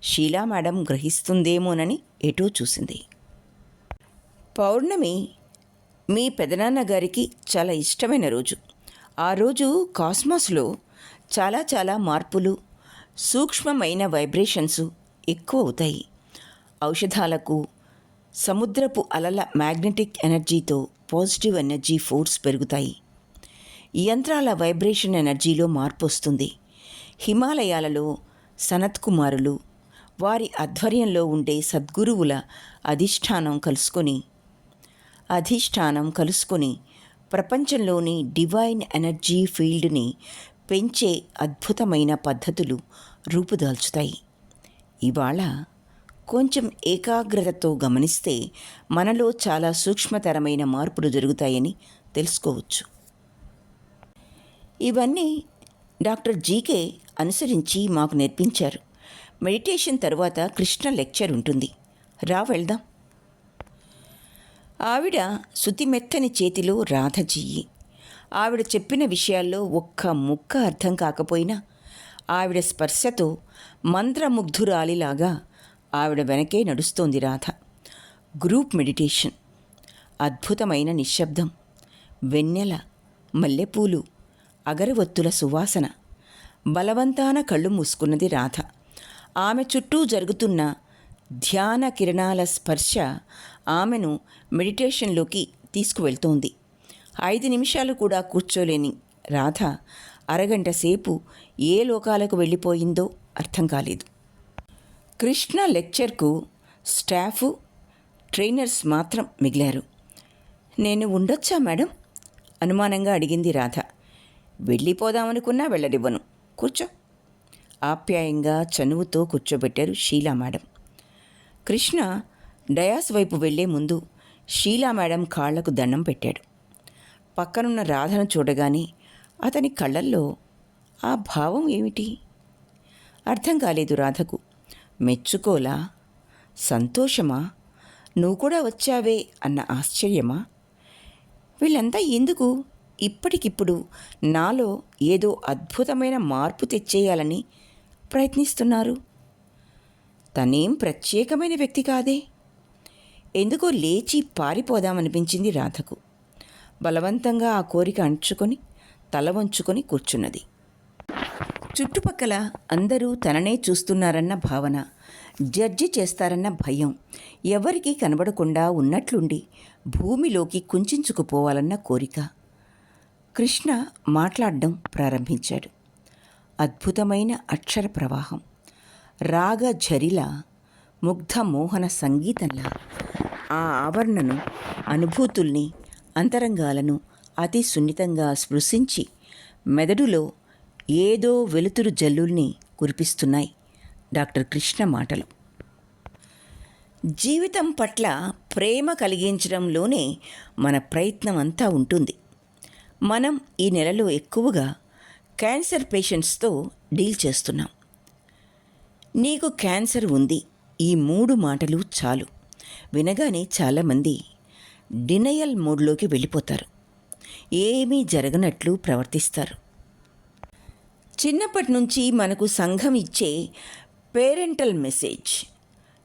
షీలా మేడం గ్రహిస్తుందేమోనని ఎటూ చూసింది. పౌర్ణమి మీ పెదనాన్నగారికి చాలా ఇష్టమైన రోజు. ఆ రోజు కాస్మాస్లో చాలా మార్పులు, సూక్ష్మమైన వైబ్రేషన్స్ ఎక్కువ అవుతాయి. ఔషధాలకు, సముద్రపు అలల మ్యాగ్నెటిక్ ఎనర్జీతో పాజిటివ్ ఎనర్జీ ఫోర్స్ పెరుగుతాయి. యంత్రాల వైబ్రేషన్ ఎనర్జీలో మార్పు వస్తుంది. హిమాలయాలలో సనత్ కుమారులు, వారి ఆధ్వర్యంలో ఉండే సద్గురువుల అధిష్టానం కలుసుకొని ప్రపంచంలోని డివైన్ ఎనర్జీ ఫీల్డ్ని పెంచే అద్భుతమైన పద్ధతులు రూపుదాల్చుతాయి. ఇవాళ కొంచెం ఏకాగ్రతతో గమనిస్తే మనలో చాలా సూక్ష్మతరమైన మార్పులు జరుగుతాయని తెలుసుకోవచ్చు. ఇవన్నీ డాక్టర్ జీకే అనుసరించి మాకు నేర్పించారు. మెడిటేషన్ తరువాత కృష్ణ లెక్చర్ ఉంటుంది. రా వెళ్దాం. ఆవిడ శుతిమెత్తని చేతిలో రాధ చెయ్యి. ఆవిడ చెప్పిన విషయాల్లో ఒక్క ముక్క అర్థం కాకపోయినా ఆవిడ స్పర్శతో మంత్రముగ్ధురాలిలాగా ఆవిడ వెనకే నడుస్తోంది రాధ. Group meditation. అద్భుతమైన నిశ్శబ్దం, వెన్నెల, మల్లెపూలు, అగరవత్తుల సువాసన. బలవంతాన కళ్ళు మూసుకున్నది రాధ. ఆమె చుట్టూ జరుగుతున్న ధ్యాన కిరణాల స్పర్శ ఆమెను మెడిటేషన్లోకి తీసుకువెళ్తోంది. 5 నిమిషాలు కూడా కూర్చోలేని రాధ అరగంట సేపు ఏ లోకాలకు వెళ్ళిపోయిందో అర్థం కాలేదు. కృష్ణ లెక్చర్కు స్టాఫు, ట్రైనర్స్ మాత్రం మిగిలారు. నేను ఉండొచ్చా మేడం? అనుమానంగా అడిగింది రాధ. వెళ్ళిపోదామనుకున్నా వెళ్ళనివ్వను, కూర్చో. ఆప్యాయంగా చనువుతో కూర్చోబెట్టారు షీలా మేడం. కృష్ణ డయాస్ వైపు వెళ్లే ముందు షీలా మేడం కాళ్లకు దండం పెట్టాడు. పక్కనున్న రాధను చూడగానే అతని కళ్ళల్లో ఆ భావం ఏమిటి అర్థం కాలేదు రాధకు. మెచ్చుకోలా, సంతోషమా, నువ్వు కూడా వచ్చావే అన్న ఆశ్చర్యమా? వీళ్ళంతా ఎందుకు ఇప్పటికిప్పుడు నాలో ఏదో అద్భుతమైన మార్పు తెచ్చేయాలని ప్రయత్నిస్తున్నారు? తనేం ప్రత్యేకమైన వ్యక్తి కాదే. ఎందుకో లేచి పారిపోదామనిపించింది రాధకు. బలవంతంగా ఆ కోరిక అణుచుకొని తల వంచుకొని కూర్చున్నది. చుట్టుపక్కల అందరూ తననే చూస్తున్నారన్న భావన, జడ్జి చేస్తారన్న భయం ఎవరికీ కనబడకుండా ఉన్నట్లుండి భూమిలోకి కుంచుకుపోవాలన్న కోరిక. కృష్ణ మాట్లాడడం ప్రారంభించాడు. అద్భుతమైన అక్షర ప్రవాహం, రాగఝరిలా, ముగ్ధ మోహన సంగీతంలా ఆ ఆవరణను, అనుభూతుల్ని, అంతరంగాలను అతి సున్నితంగా స్పృశించి మెదడులో ఏదో వెలుతురు జల్లుల్ని కురిపిస్తున్నాయి డాక్టర్ కృష్ణ మాటలు. జీవితం పట్ల ప్రేమ కలిగించడంలోనే మన ప్రయత్నం అంతా ఉంటుంది. మనం ఈ నెలలో ఎక్కువగా క్యాన్సర్ పేషెంట్స్తో డీల్ చేస్తున్నాం. నీకు క్యాన్సర్ ఉంది, ఈ 3 మాటలు చాలు. వినగానే చాలామంది డినయల్ మోడ్లోకి వెళ్ళిపోతారు. ఏమీ జరగనట్లు ప్రవర్తిస్తారు. చిన్నప్పటి నుంచి మనకు సంఘం ఇచ్చే పేరెంటల్ మెసేజ్: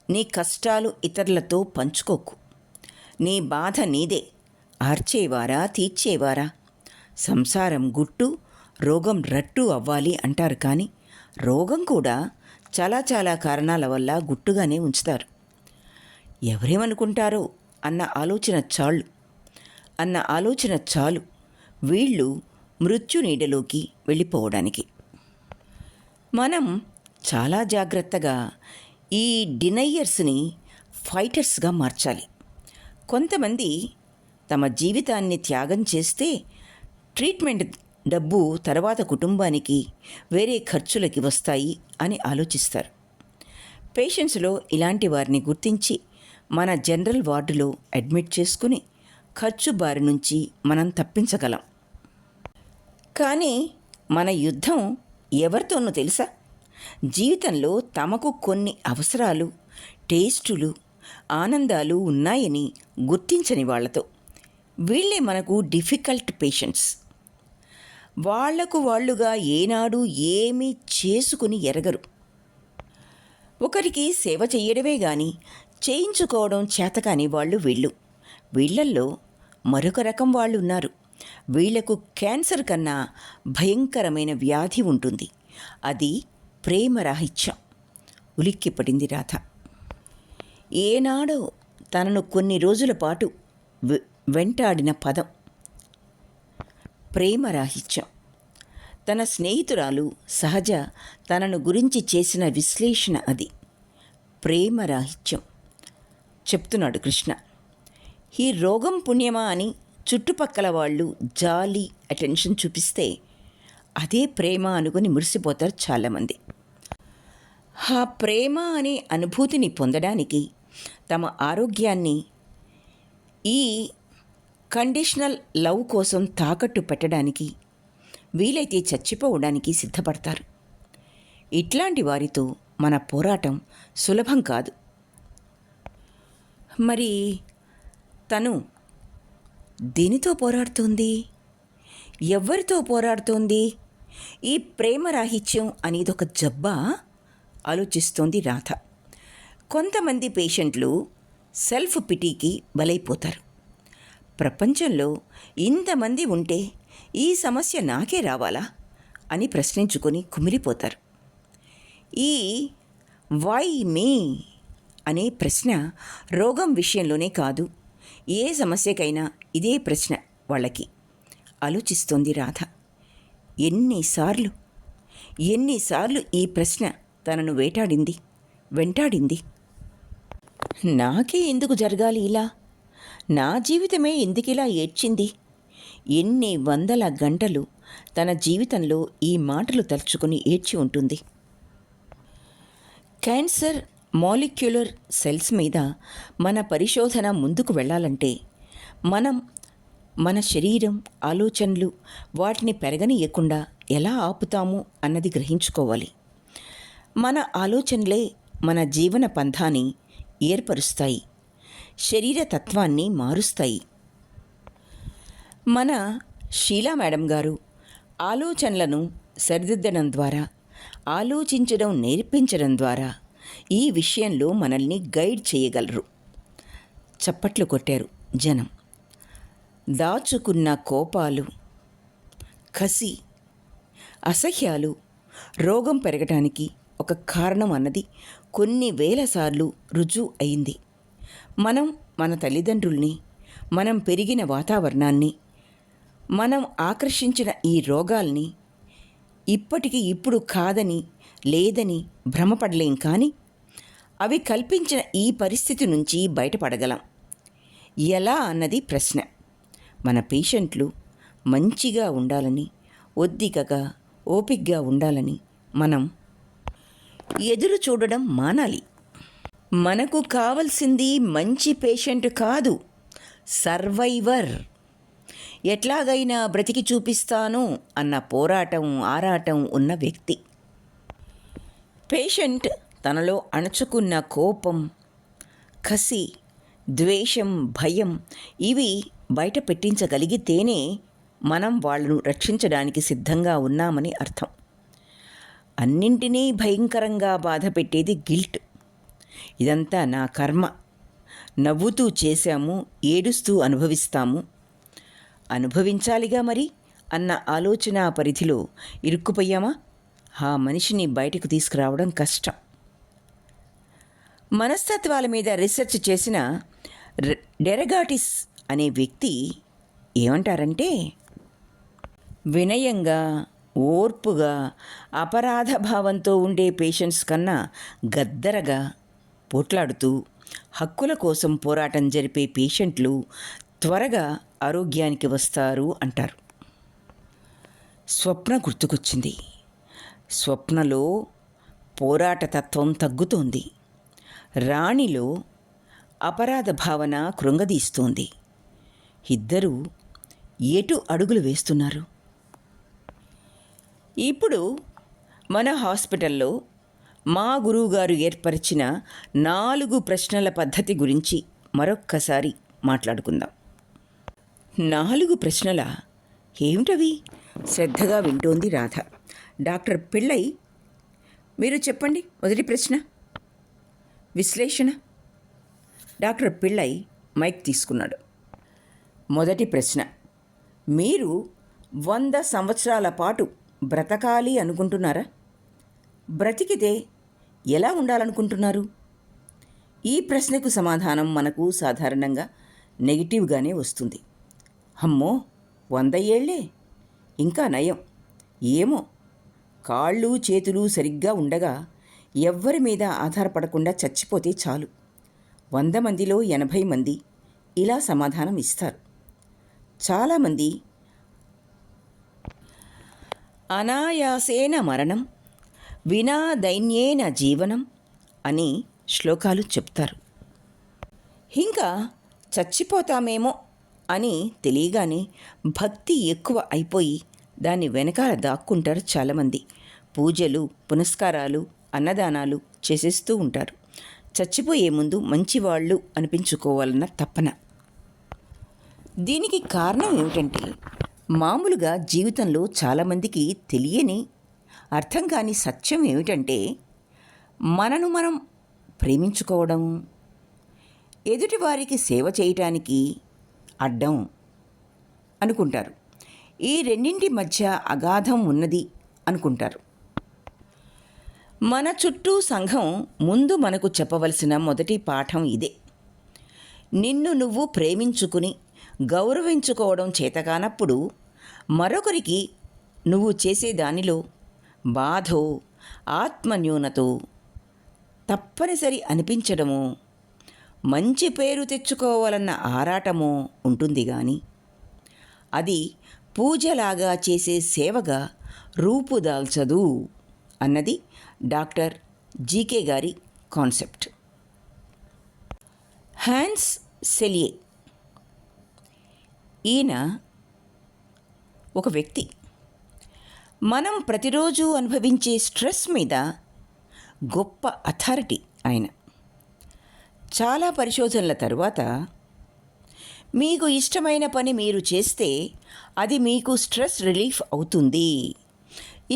నీ కష్టాలు ఇతరులతో పంచుకోకు, నీ బాధ నీదే, ఆర్చేవారా తీర్చేవారా, సంసారం గుట్టు రోగం రట్టు అవ్వాలి అంటారు. కానీ రోగం కూడా చాలా కారణాల వల్ల గుట్టుగానే ఉంచుతారు. ఎవరేమనుకుంటారో అన్న ఆలోచన చాలు వీళ్ళు మృత్యు నీడలోకి వెళ్ళిపోవడానికి. మనం చాలా జాగ్రత్తగా ఈ డినయ్యర్స్ని ఫైటర్స్గా మార్చాలి. కొంతమంది తమ జీవితాన్ని త్యాగం చేస్తే ట్రీట్మెంట్ డబ్బు తర్వాత కుటుంబానికి వేరే ఖర్చులకి వస్తాయి అని ఆలోచిస్తారు. పేషెంట్స్లో ఇలాంటి వారిని గుర్తించి మన జనరల్ వార్డులో అడ్మిట్ చేసుకుని ఖర్చు బారి నుంచి మనం తప్పించగలం. కానీ మన యుద్ధం ఎవరితోనో తెలుసా? జీవితంలో తమకు కొన్ని అవసరాలు, టేస్టులు, ఆనందాలు ఉన్నాయని గుర్తించని వాళ్లతో. వీళ్ళే మనకు డిఫికల్ట్ పేషెంట్స్. వాళ్లకు వాళ్ళుగా ఏనాడు ఏమీ చేసుకుని ఎరగరు. ఒకరికి సేవ చెయ్యడమే గాని చేయించుకోవడం చేతకాని వాళ్ళు వీళ్ళల్లో మరొక రకం వాళ్ళు ఉన్నారు. వీళ్లకు క్యాన్సర్ కన్నా భయంకరమైన వ్యాధి ఉంటుంది. అది ప్రేమరాహిత్యం. ఉలిక్కిపడింది రాధ. ఏనాడో తనను కొన్ని రోజుల పాటు వెంటాడిన పదం ప్రేమరాహిత్యం. తన స్నేహితురాలు సహజ తనను గురించి చేసిన విశ్లేషణ అది. ప్రేమరాహిత్యం చెప్తున్నాడు కృష్ణ. ఈ రోగం పుణ్యమా అని చుట్టుపక్కల వాళ్ళు జాలి, అటెన్షన్ చూపిస్తే అదే ప్రేమ అనుకుని మురిసిపోతారు చాలామంది. ఆ ప్రేమ అనే అనుభూతిని పొందడానికి తమ ఆరోగ్యాన్ని ఈ కండిషనల్ లవ్ కోసం తాకట్టు పెట్టడానికి, వీలైతే చచ్చిపోవడానికి సిద్ధపడతారు. ఇట్లాంటి వారితో మన పోరాటం సులభం కాదు. మరి తను దేనితో పోరాడుతోంది? ఎవరితో పోరాడుతోంది? ఈ ప్రేమరాహిత్యం అనేదొక జబ్బా? ఆలోచిస్తోంది రాధ. కొంతమంది పేషెంట్లు సెల్ఫ్ పిటీకి బలైపోతారు. ప్రపంచంలో ఇంతమంది ఉంటే ఈ సమస్య నాకే రావాలా అని ప్రశ్నించుకొని కుమిలిపోతారు. ఈ వై మీ అనే ప్రశ్న రోగం విషయంలోనే కాదు, ఏ సమస్యకైనా ఇదే ప్రశ్న వాళ్ళకి. ఆలోచిస్తోంది రాధ. ఎన్నిసార్లు ఈ ప్రశ్న తనను వెంటాడింది. నాకే ఎందుకు జరగాలి ఇలా? నా జీవితమే ఎందుకిలా ఏడ్చింది? ఎన్ని వందల గంటలు తన జీవితంలో ఈ మాటలు తలుచుకుని ఏడ్చి ఉంటుంది. క్యాన్సర్ మాలిక్యులర్ సెల్స్ మీద మన పరిశోధన ముందుకు వెళ్ళాలంటే మన శరీరం ఆలోచనలు వాటిని పెరగనీయకుండా ఎలా ఆపుతాము అన్నది గ్రహించుకోవాలి. మన ఆలోచనలే మన జీవన పంథాన్ని ఏర్పరుస్తాయి, శరీర తత్వాన్ని మారుస్తాయి. మన షీలా మేడం గారు ఆలోచనలను సరిదిద్దడం ద్వారా, ఆలోచించడం నేర్పించడం ద్వారా ఈ విషయంలో మనల్ని గైడ్ చేయగలరు. చప్పట్లు కొట్టారు జనం. దాచుకున్న కోపాలు, కసి, అసహ్యాలు రోగం పెరగటానికి ఒక కారణం అన్నది కొన్ని వేల సార్లు రుజువు అయింది. మన తల్లిదండ్రుల్ని, మనం పెరిగిన వాతావరణాన్ని, మనం ఆకర్షించిన ఈ రోగాల్ని ఇప్పుడు కాదని లేదని భ్రమపడలేం, కానీ అవి కల్పించిన ఈ పరిస్థితి నుంచి బయటపడగలం ఎలా అన్నది ప్రశ్న. మన పేషెంట్లు మంచిగా ఉండాలని, ఒద్దికగా ఓపికగా ఉండాలని మనం ఎదురు చూడడం మానాలి. మనకు కావలసింది మంచి పేషెంట్ కాదు, సర్వైవర్. ఎట్లాగైనా బ్రతికి చూపిస్తాను అన్న పోరాటం, ఆరాటం ఉన్న వ్యక్తి. పేషెంట్ తనలో అణచుకున్న కోపం, కసి, ద్వేషం, భయం ఇవి బయట పెట్టించగలిగితేనే మనం వాళ్ళను రక్షించడానికి సిద్ధంగా ఉన్నామని అర్థం. అన్నింటినీ భయంకరంగా బాధ పెట్టేది గిల్ట్. ఇదంతా నా కర్మ, నవ్వుతూ చేశాము, ఏడుస్తూ అనుభవిస్తాము, అనుభవించాలిగా మరి అన్న ఆలోచన పరిధిలో ఇరుక్కుపోయామా ఆ మనిషిని బయటకు తీసుకురావడం కష్టం. మనస్తత్వాల మీద రీసెర్చ్ చేసిన డెరగాటిస్ అనే వ్యక్తి ఏమంటారంటే, వినయంగా, ఓర్పుగా, అపరాధ భావంతో ఉండే పేషెంట్స్ కన్నా గద్దరగా పోట్లాడుతూ హక్కుల కోసం పోరాటం జరిపే పేషెంట్లు త్వరగా ఆరోగ్యానికి వస్తారు అంటారు. స్వప్న గుర్తుకొచ్చింది. స్వప్నలో పోరాట తత్వం తగ్గుతోంది. రాణిలో అపరాధ భావన కృంగదీస్తోంది. ఇద్దరూ ఎటు అడుగులు వేస్తున్నారు? ఇప్పుడు మన హాస్పిటల్లో మా గురువుగారు ఏర్పరిచిన 4 ప్రశ్నల పద్ధతి గురించి మరొక్కసారి మాట్లాడుకుందాం. 4 ప్రశ్నల? ఏమిటవి? శ్రద్ధగా వింటోంది రాధ. డాక్టర్ పిళ్ళై, మీరు చెప్పండి. మొదటి ప్రశ్న విశ్లేషణ. డాక్టర్ పిళ్ళై మైక్ తీసుకున్నాడు. మొదటి ప్రశ్న, మీరు 100 సంవత్సరాల పాటు బ్రతకాలి అనుకుంటున్నారా? బ్రతికితే ఎలా ఉండాలనుకుంటున్నారు? ఈ ప్రశ్నకు సమాధానం మనకు సాధారణంగా నెగిటివ్గానే వస్తుంది. అమ్మో, 100 ఏళ్లే, ఇంకా నయం, ఏమో, కాళ్ళు చేతులు సరిగ్గా ఉండగా ఎవ్వరి మీద ఆధారపడకుండా చచ్చిపోతే చాలు. 100 మందిలో 80 మంది ఇలా సమాధానం ఇస్తారు. చాలామంది అనాయాసేన మరణం, వినా దైన్యేన జీవనం అని శ్లోకాలు చెప్తారు. ఇంకా చచ్చిపోతామేమో అని తెలియగానే భక్తి ఎక్కువ అయిపోయి దాన్ని వెనకాల దాక్కుంటారు చాలామంది. పూజలు, పునస్కారాలు, అన్నదానాలు చేసేస్తూ ఉంటారు. చచ్చిపోయే ముందు మంచివాళ్ళు అనిపించుకోవాలన్న తపన. దీనికి కారణం ఏమిటంటే, మామూలుగా జీవితంలో చాలామందికి తెలియని, అర్థం కాని సత్యం ఏమిటంటే, మనను మనం ప్రేమించుకోవడం, ఎదుటివారికి సేవ చేయటానికి అడ్డం అనుకుంటారు. ఈ రెండింటి మధ్య అగాధం ఉన్నది అనుకుంటారు. మన చుట్టూ సంఘం ముందు మనకు చెప్పవలసిన మొదటి పాఠం ఇదే. నిన్ను నువ్వు ప్రేమించుకుని గౌరవించుకోవడం చేతకానప్పుడు మరొకరికి నువ్వు చేసే దానిలో బాధో, ఆత్మన్యూనతో, తప్పనిసరి అనిపించడమో, మంచి పేరు తెచ్చుకోవాలన్న ఆరాటమో ఉంటుంది. కానీ అది పూజలాగా చేసే సేవగా రూపుదాల్చదు అన్నది డాక్టర్ జీకే గారి కాన్సెప్ట్. హ్యాన్స్ సెలియే, ఈయన ఒక వ్యక్తి. మనం ప్రతిరోజు అనుభవించే స్ట్రెస్ మీద గొప్ప అథారిటీ ఆయన. చాలా పరిశోధనల తరువాత మీకు ఇష్టమైన పని మీరు చేస్తే అది మీకు స్ట్రెస్ రిలీఫ్ అవుతుంది.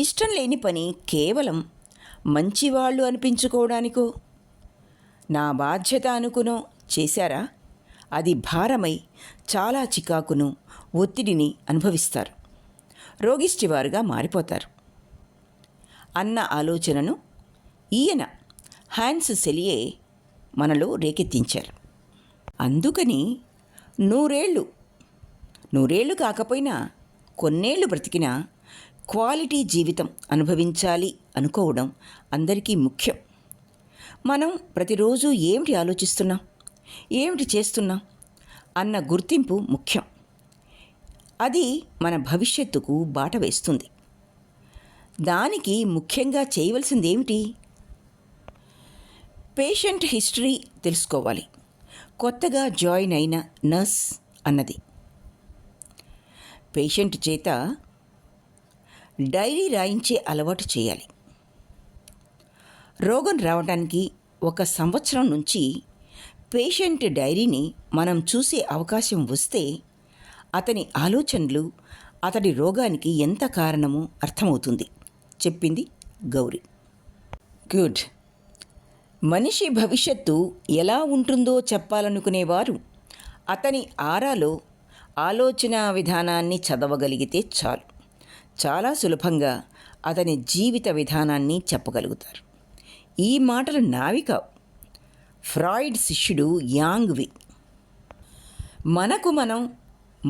ఇష్టం లేని పని కేవలం మంచివాళ్ళు అనిపించుకోవడానికో, నా బాధ్యత అనుకునో చేశారా, అది భారమై చాలా చికాకును, ఒత్తిడిని అనుభవిస్తారు, రోగిష్టివారుగా మారిపోతారు అన్న ఆలోచనను ఈయన హ్యాన్స్ సెలియే మనలో రేకెత్తించారు. అందుకని 100 ఏళ్ళు కాకపోయినా కొన్నేళ్ళు బ్రతికినా క్వాలిటీ జీవితం అనుభవించాలి అనుకోవడం అందరికీ ముఖ్యం. మనం ప్రతిరోజు ఏమిటి ఆలోచిస్తున్నాం, ఏమిటి చేస్తున్నాం అన్న గుర్తింపు ముఖ్యం. అది మన భవిష్యత్తుకు బాట వేస్తుంది. దానికి ముఖ్యంగా చేయవలసింది ఏమిటి? పేషెంట్ హిస్టరీ తెలుసుకోవాలి. కొత్తగా జాయిన్ అయిన నర్స్ అన్నది పేషెంట్ చేత డైరీ రాయించే అలవాటు చేయాలి. రోగం రావడానికి 1 సంవత్సరం నుంచి పేషెంట్ డైరీని మనం చూసే అవకాశం వస్తే అతని ఆలోచనలు అతడి రోగానికి ఎంత కారణమో అర్థమవుతుంది, చెప్పింది గౌరి. గుడ్. మనిషి భవిష్యత్తు ఎలా ఉంటుందో చెప్పాలనుకునేవారు అతని ఆరాలో ఆలోచన విధానాన్ని చదవగలిగితే చాలు. చాలా సులభంగా అతని జీవిత విధానాన్ని చెప్పగలుగుతారు. ఈ మాటలు నావి కావు, ఫ్రాయిడ్ శిష్యుడు యాంగ్వి. మనకు మనం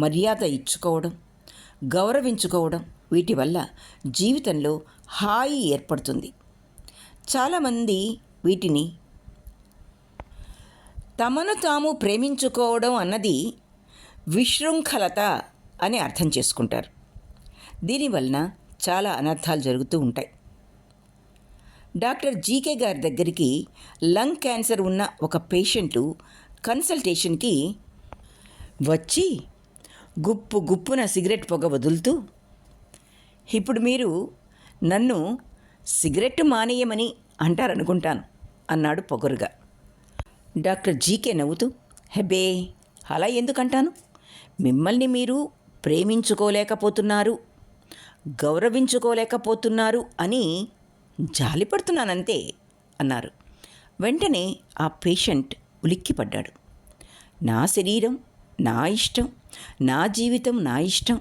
మర్యాద ఇచ్చుకోవడం, గౌరవించుకోవడం, వీటి వల్ల జీవితంలో హాయి ఏర్పడుతుంది. చాలామంది వీటిని తమను తాము ప్రేమించుకోవడం అన్నది విశృంఖలత అని అర్థం చేసుకుంటారు. దీనివలన చాలా అనర్థాలు జరుగుతూ ఉంటాయి. డాక్టర్ జీకే గారి దగ్గరికి లంగ్ క్యాన్సర్ ఉన్న ఒక పేషెంటు కన్సల్టేషన్కి వచ్చి గుప్పున సిగరెట్ పొగ వదులుతూ, ఇప్పుడు మీరు నన్ను సిగరెట్ మానేయమని అంటారనుకుంటాను అన్నాడు పొగరుగా. డాక్టర్ జీకే నవ్వుతూ, హెబే, అలా ఎందుకంటాను? మిమ్మల్ని మీరు ప్రేమించుకోలేకపోతున్నారు, గౌరవించుకోలేకపోతున్నారు అని జాలిపడుతున్నానంతే అన్నారు. వెంటనే ఆ పేషెంట్ ఉలిక్కిపడ్డాడు. నా శరీరం నా ఇష్టం, నా జీవితం నా ఇష్టం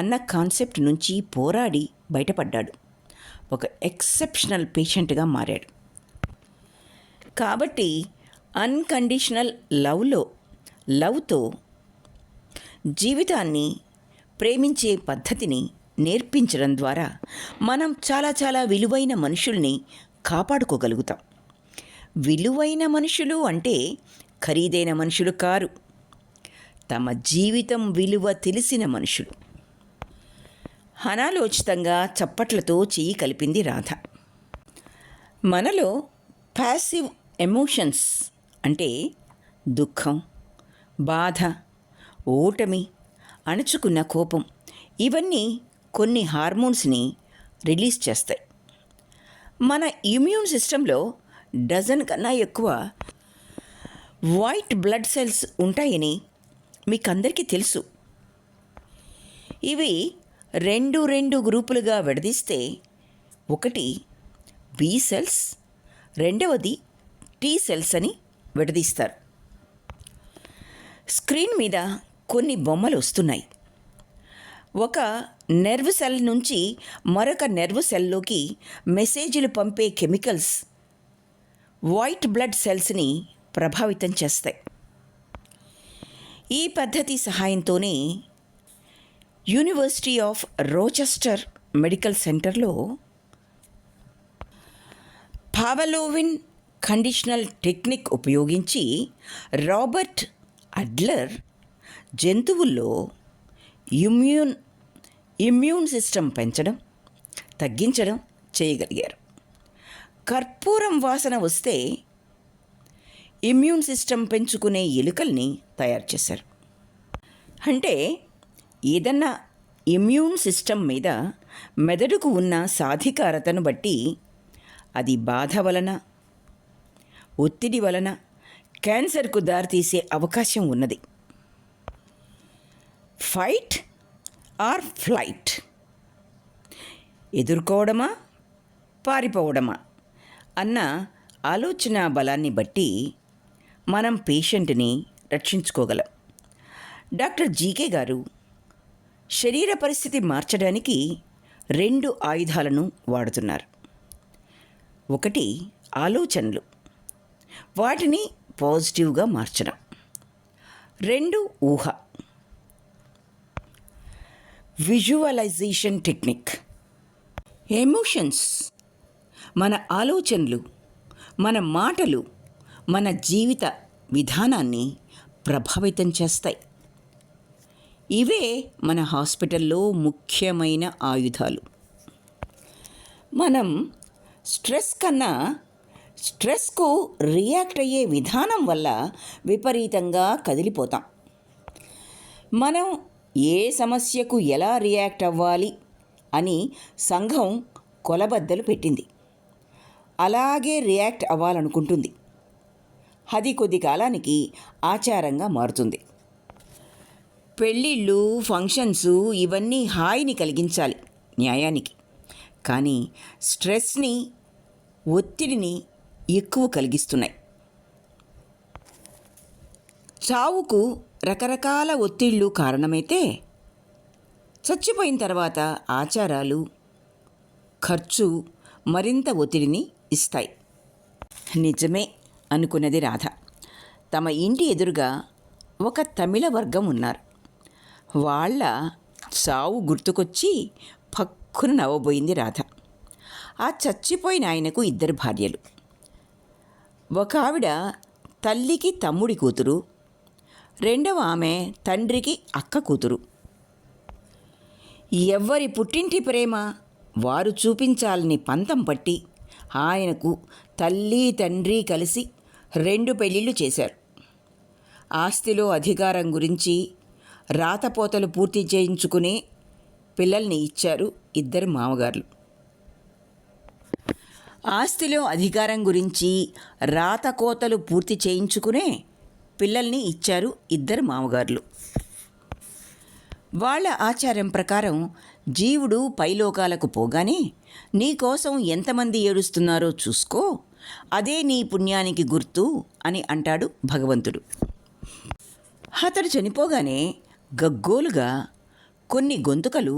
అన్న కాన్సెప్ట్ నుంచి పోరాడి బయటపడ్డాడు. ఒక ఎక్సెప్షనల్ పేషెంట్గా మారాడు. కాబట్టి అన్కండిషనల్ లవ్తో జీవితాన్ని ప్రేమించే పద్ధతిని నేర్పించడం ద్వారా మనం చాలా విలువైన మనుషుల్ని కాపాడుకోగలుగుతాం. విలువైన మనుషులు అంటే ఖరీదైన మనుషులు కారు, తమ జీవితం విలువ తెలిసిన మనుషులు. అనాలోచితంగా చప్పట్లతో చెయ్యి కలిపింది రాధ. మనలో ప్యాసివ్ ఎమోషన్స్ అంటే దుఃఖం, బాధ, ఓటమి, అణుచుకున్న కోపం, ఇవన్నీ కొన్ని హార్మోన్స్ని రిలీజ్ చేస్తాయి. మన ఇమ్యూన్ సిస్టంలో డజన్ కన్నా ఎక్కువ వైట్ బ్లడ్ సెల్స్ ఉంటాయని మీకందరికీ తెలుసు. ఇవి రెండు గ్రూపులుగా విడదీస్తే ఒకటి బి సెల్స్, రెండవది టీ సెల్స్ అని విడదీస్తారు. స్క్రీన్ మీద కొన్ని బొమ్మలు వస్తున్నాయి. ఒక నెర్వ్ సెల్ నుంచి మరొక నెర్వ్ సెల్లోకి మెసేజ్లు పంపే కెమికల్స్ వైట్ బ్లడ్ సెల్స్ని ప్రభావితం చేస్తాయి. ఈ పద్ధతి సహాయంతోనే యూనివర్సిటీ ఆఫ్ రోచెస్టర్ మెడికల్ సెంటర్లో పావలోవిన్ కండిషనల్ టెక్నిక్ ఉపయోగించి రాబర్ట్ అడ్లర్ జంతువుల్లో ఇమ్యూన్ సిస్టమ్ పెంచడం, తగ్గించడం చేయగలిగారు. కర్పూరం వాసన వస్తే ఇమ్యూన్ సిస్టమ్ పెంచుకునే ఎలుకల్ని తయారు చేశారు. అంటే ఏదన్నా ఇమ్యూన్ సిస్టమ్ మీద మెదడుకు ఉన్న సాధికారతను బట్టి అది బాధ వలన, ఒత్తిడి వలన క్యాన్సర్కు దారితీసే అవకాశం ఉన్నది. ఫైట్ ఆర్ ఫ్లైట్, ఎదుర్కోవడమా పారిపోవడమా అన్న ఆలోచన బలాన్ని బట్టి మనం పేషెంట్ని రక్షించుకోగలం. డాక్టర్ జీకే గారు శరీర పరిస్థితి మార్చడానికి 2 ఆయుధాలను వాడుతున్నారు. ఒకటి ఆలోచనలు, వాటిని పాజిటివ్గా మార్చడం. 2 ఊహ, విజువలైజేషన్ టెక్నిక్. ఎమోషన్స్ మన ఆలోచనలు, మన మాటలు, మన జీవిత విధానాన్ని ప్రభావితం చేస్తాయి. ఇవే మన హాస్పిటల్లో ముఖ్యమైన ఆయుధాలు. మనం స్ట్రెస్కు రియాక్ట్ అయ్యే విధానం వల్ల విపరీతంగా కదిలిపోతాం. మనం ఏ సమస్యకు ఎలా రియాక్ట్ అవ్వాలి అని సంఘం కొలబద్దలు పెట్టింది. అలాగే రియాక్ట్ అవ్వాలనుకుంటుంది. అది కొద్ది కాలానికి ఆచారంగా మారుతుంది. పెళ్ళిళ్ళు, ఫంక్షన్స్ ఇవన్నీ హాయిని కలిగించాలి న్యాయానికి. కానీ స్ట్రెస్ని, ఒత్తిడిని ఎక్కువ కలిగిస్తున్నాయి. చావుకు రకరకాల ఒత్తిళ్ళు కారణమైతే చచ్చిపోయిన తర్వాత ఆచారాలు, ఖర్చు మరింత ఒత్తిడిని ఇస్తాయి. నిజమే అనుకున్నది రాధ. తమ ఇంటి ఎదురుగా ఒక తమిళ వర్గం ఉన్నారు. వాళ్ళ చావు గుర్తుకొచ్చి పక్కున నవ్వబోయింది రాధ. ఆ చచ్చిపోయిన ఆయనకు 2 భార్యలు. ఒక ఆవిడ తల్లికి తమ్ముడి కూతురు, రెండవ ఆమె తండ్రికి అక్క కూతురు. ఎవరి పుట్టింటి ప్రేమ వారు చూపించాలని పంతం పట్టి ఆయనకు తల్లి, తండ్రి కలిసి 2 పెళ్ళిళ్ళు చేశారు. ఆస్తిలో అధికారం గురించి రాతపోతలు పూర్తి చేయించుకునే పిల్లల్ని ఇచ్చారు 2 మామగారులు. ఆస్తిలో అధికారం గురించి రాతకోతలు పూర్తి చేయించుకునే పిల్లల్ని ఇచ్చారు 2 మామగారులు. వాళ్ళ ఆచారం ప్రకారం జీవుడు పైలోకాలకు పోగానే నీకోసం ఎంతమంది ఏడుస్తున్నారో చూసుకో, అదే నీ పుణ్యానికి గుర్తు అని అంటాడు భగవంతుడు. అతడు చనిపోగానే గగ్గోలుగా కొన్ని గొంతుకలు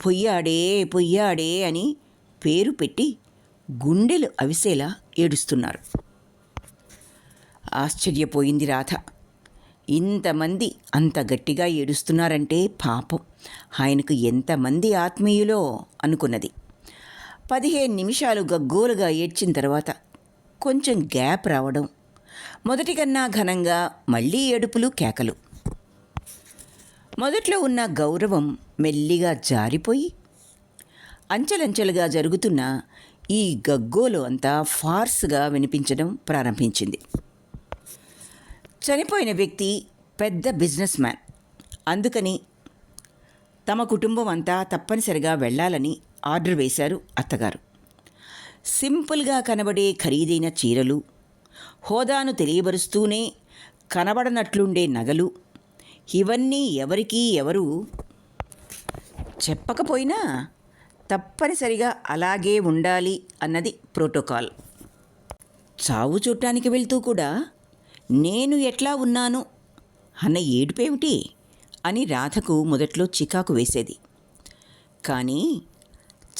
పొయ్యాడే పొయ్యాడే అని పేరు పెట్టి గుండెలు అవిసేలా ఏడుస్తున్నారు. ఆశ్చర్యపోయింది రాధ. ఇంతమంది అంత గట్టిగా ఏడుస్తున్నారంటే పాపం ఆయనకు ఎంతమంది ఆత్మీయులో అనుకున్నది. 15 నిమిషాలు గగ్గోలుగా ఏడ్చిన తర్వాత కొంచెం గ్యాప్ రావడం, మొదటికన్నా ఘనంగా మళ్ళీ ఏడుపులు, కేకలు. మొదట్లో ఉన్న గౌరవం మెల్లిగా జారిపోయి అంచెలంచెలుగా జరుగుతున్న ఈ గగ్గోలు అంతా ఫార్స్గా వినిపించడం ప్రారంభించింది. చనిపోయిన వ్యక్తి పెద్ద బిజినెస్ మ్యాన్. అందుకని తమ కుటుంబం అంతా తప్పనిసరిగా వెళ్ళాలని ఆర్డర్ వేశారు అత్తగారు. సింపుల్గా కనబడే ఖరీదైన చీరలు, హోదాను తెలియబరుస్తూనే కనబడనట్లుండే నగలు, ఇవన్నీ ఎవరికీ ఎవరు చెప్పకపోయినా తప్పనిసరిగా అలాగే ఉండాలి అన్నది ప్రోటోకాల్. చావు చూడటానికి వెళ్తూ కూడా నేను ఎట్లా ఉన్నాను అన్న ఏడుపేమిటి అని రాధకు మొదట్లో చికాకు వేసేది. కానీ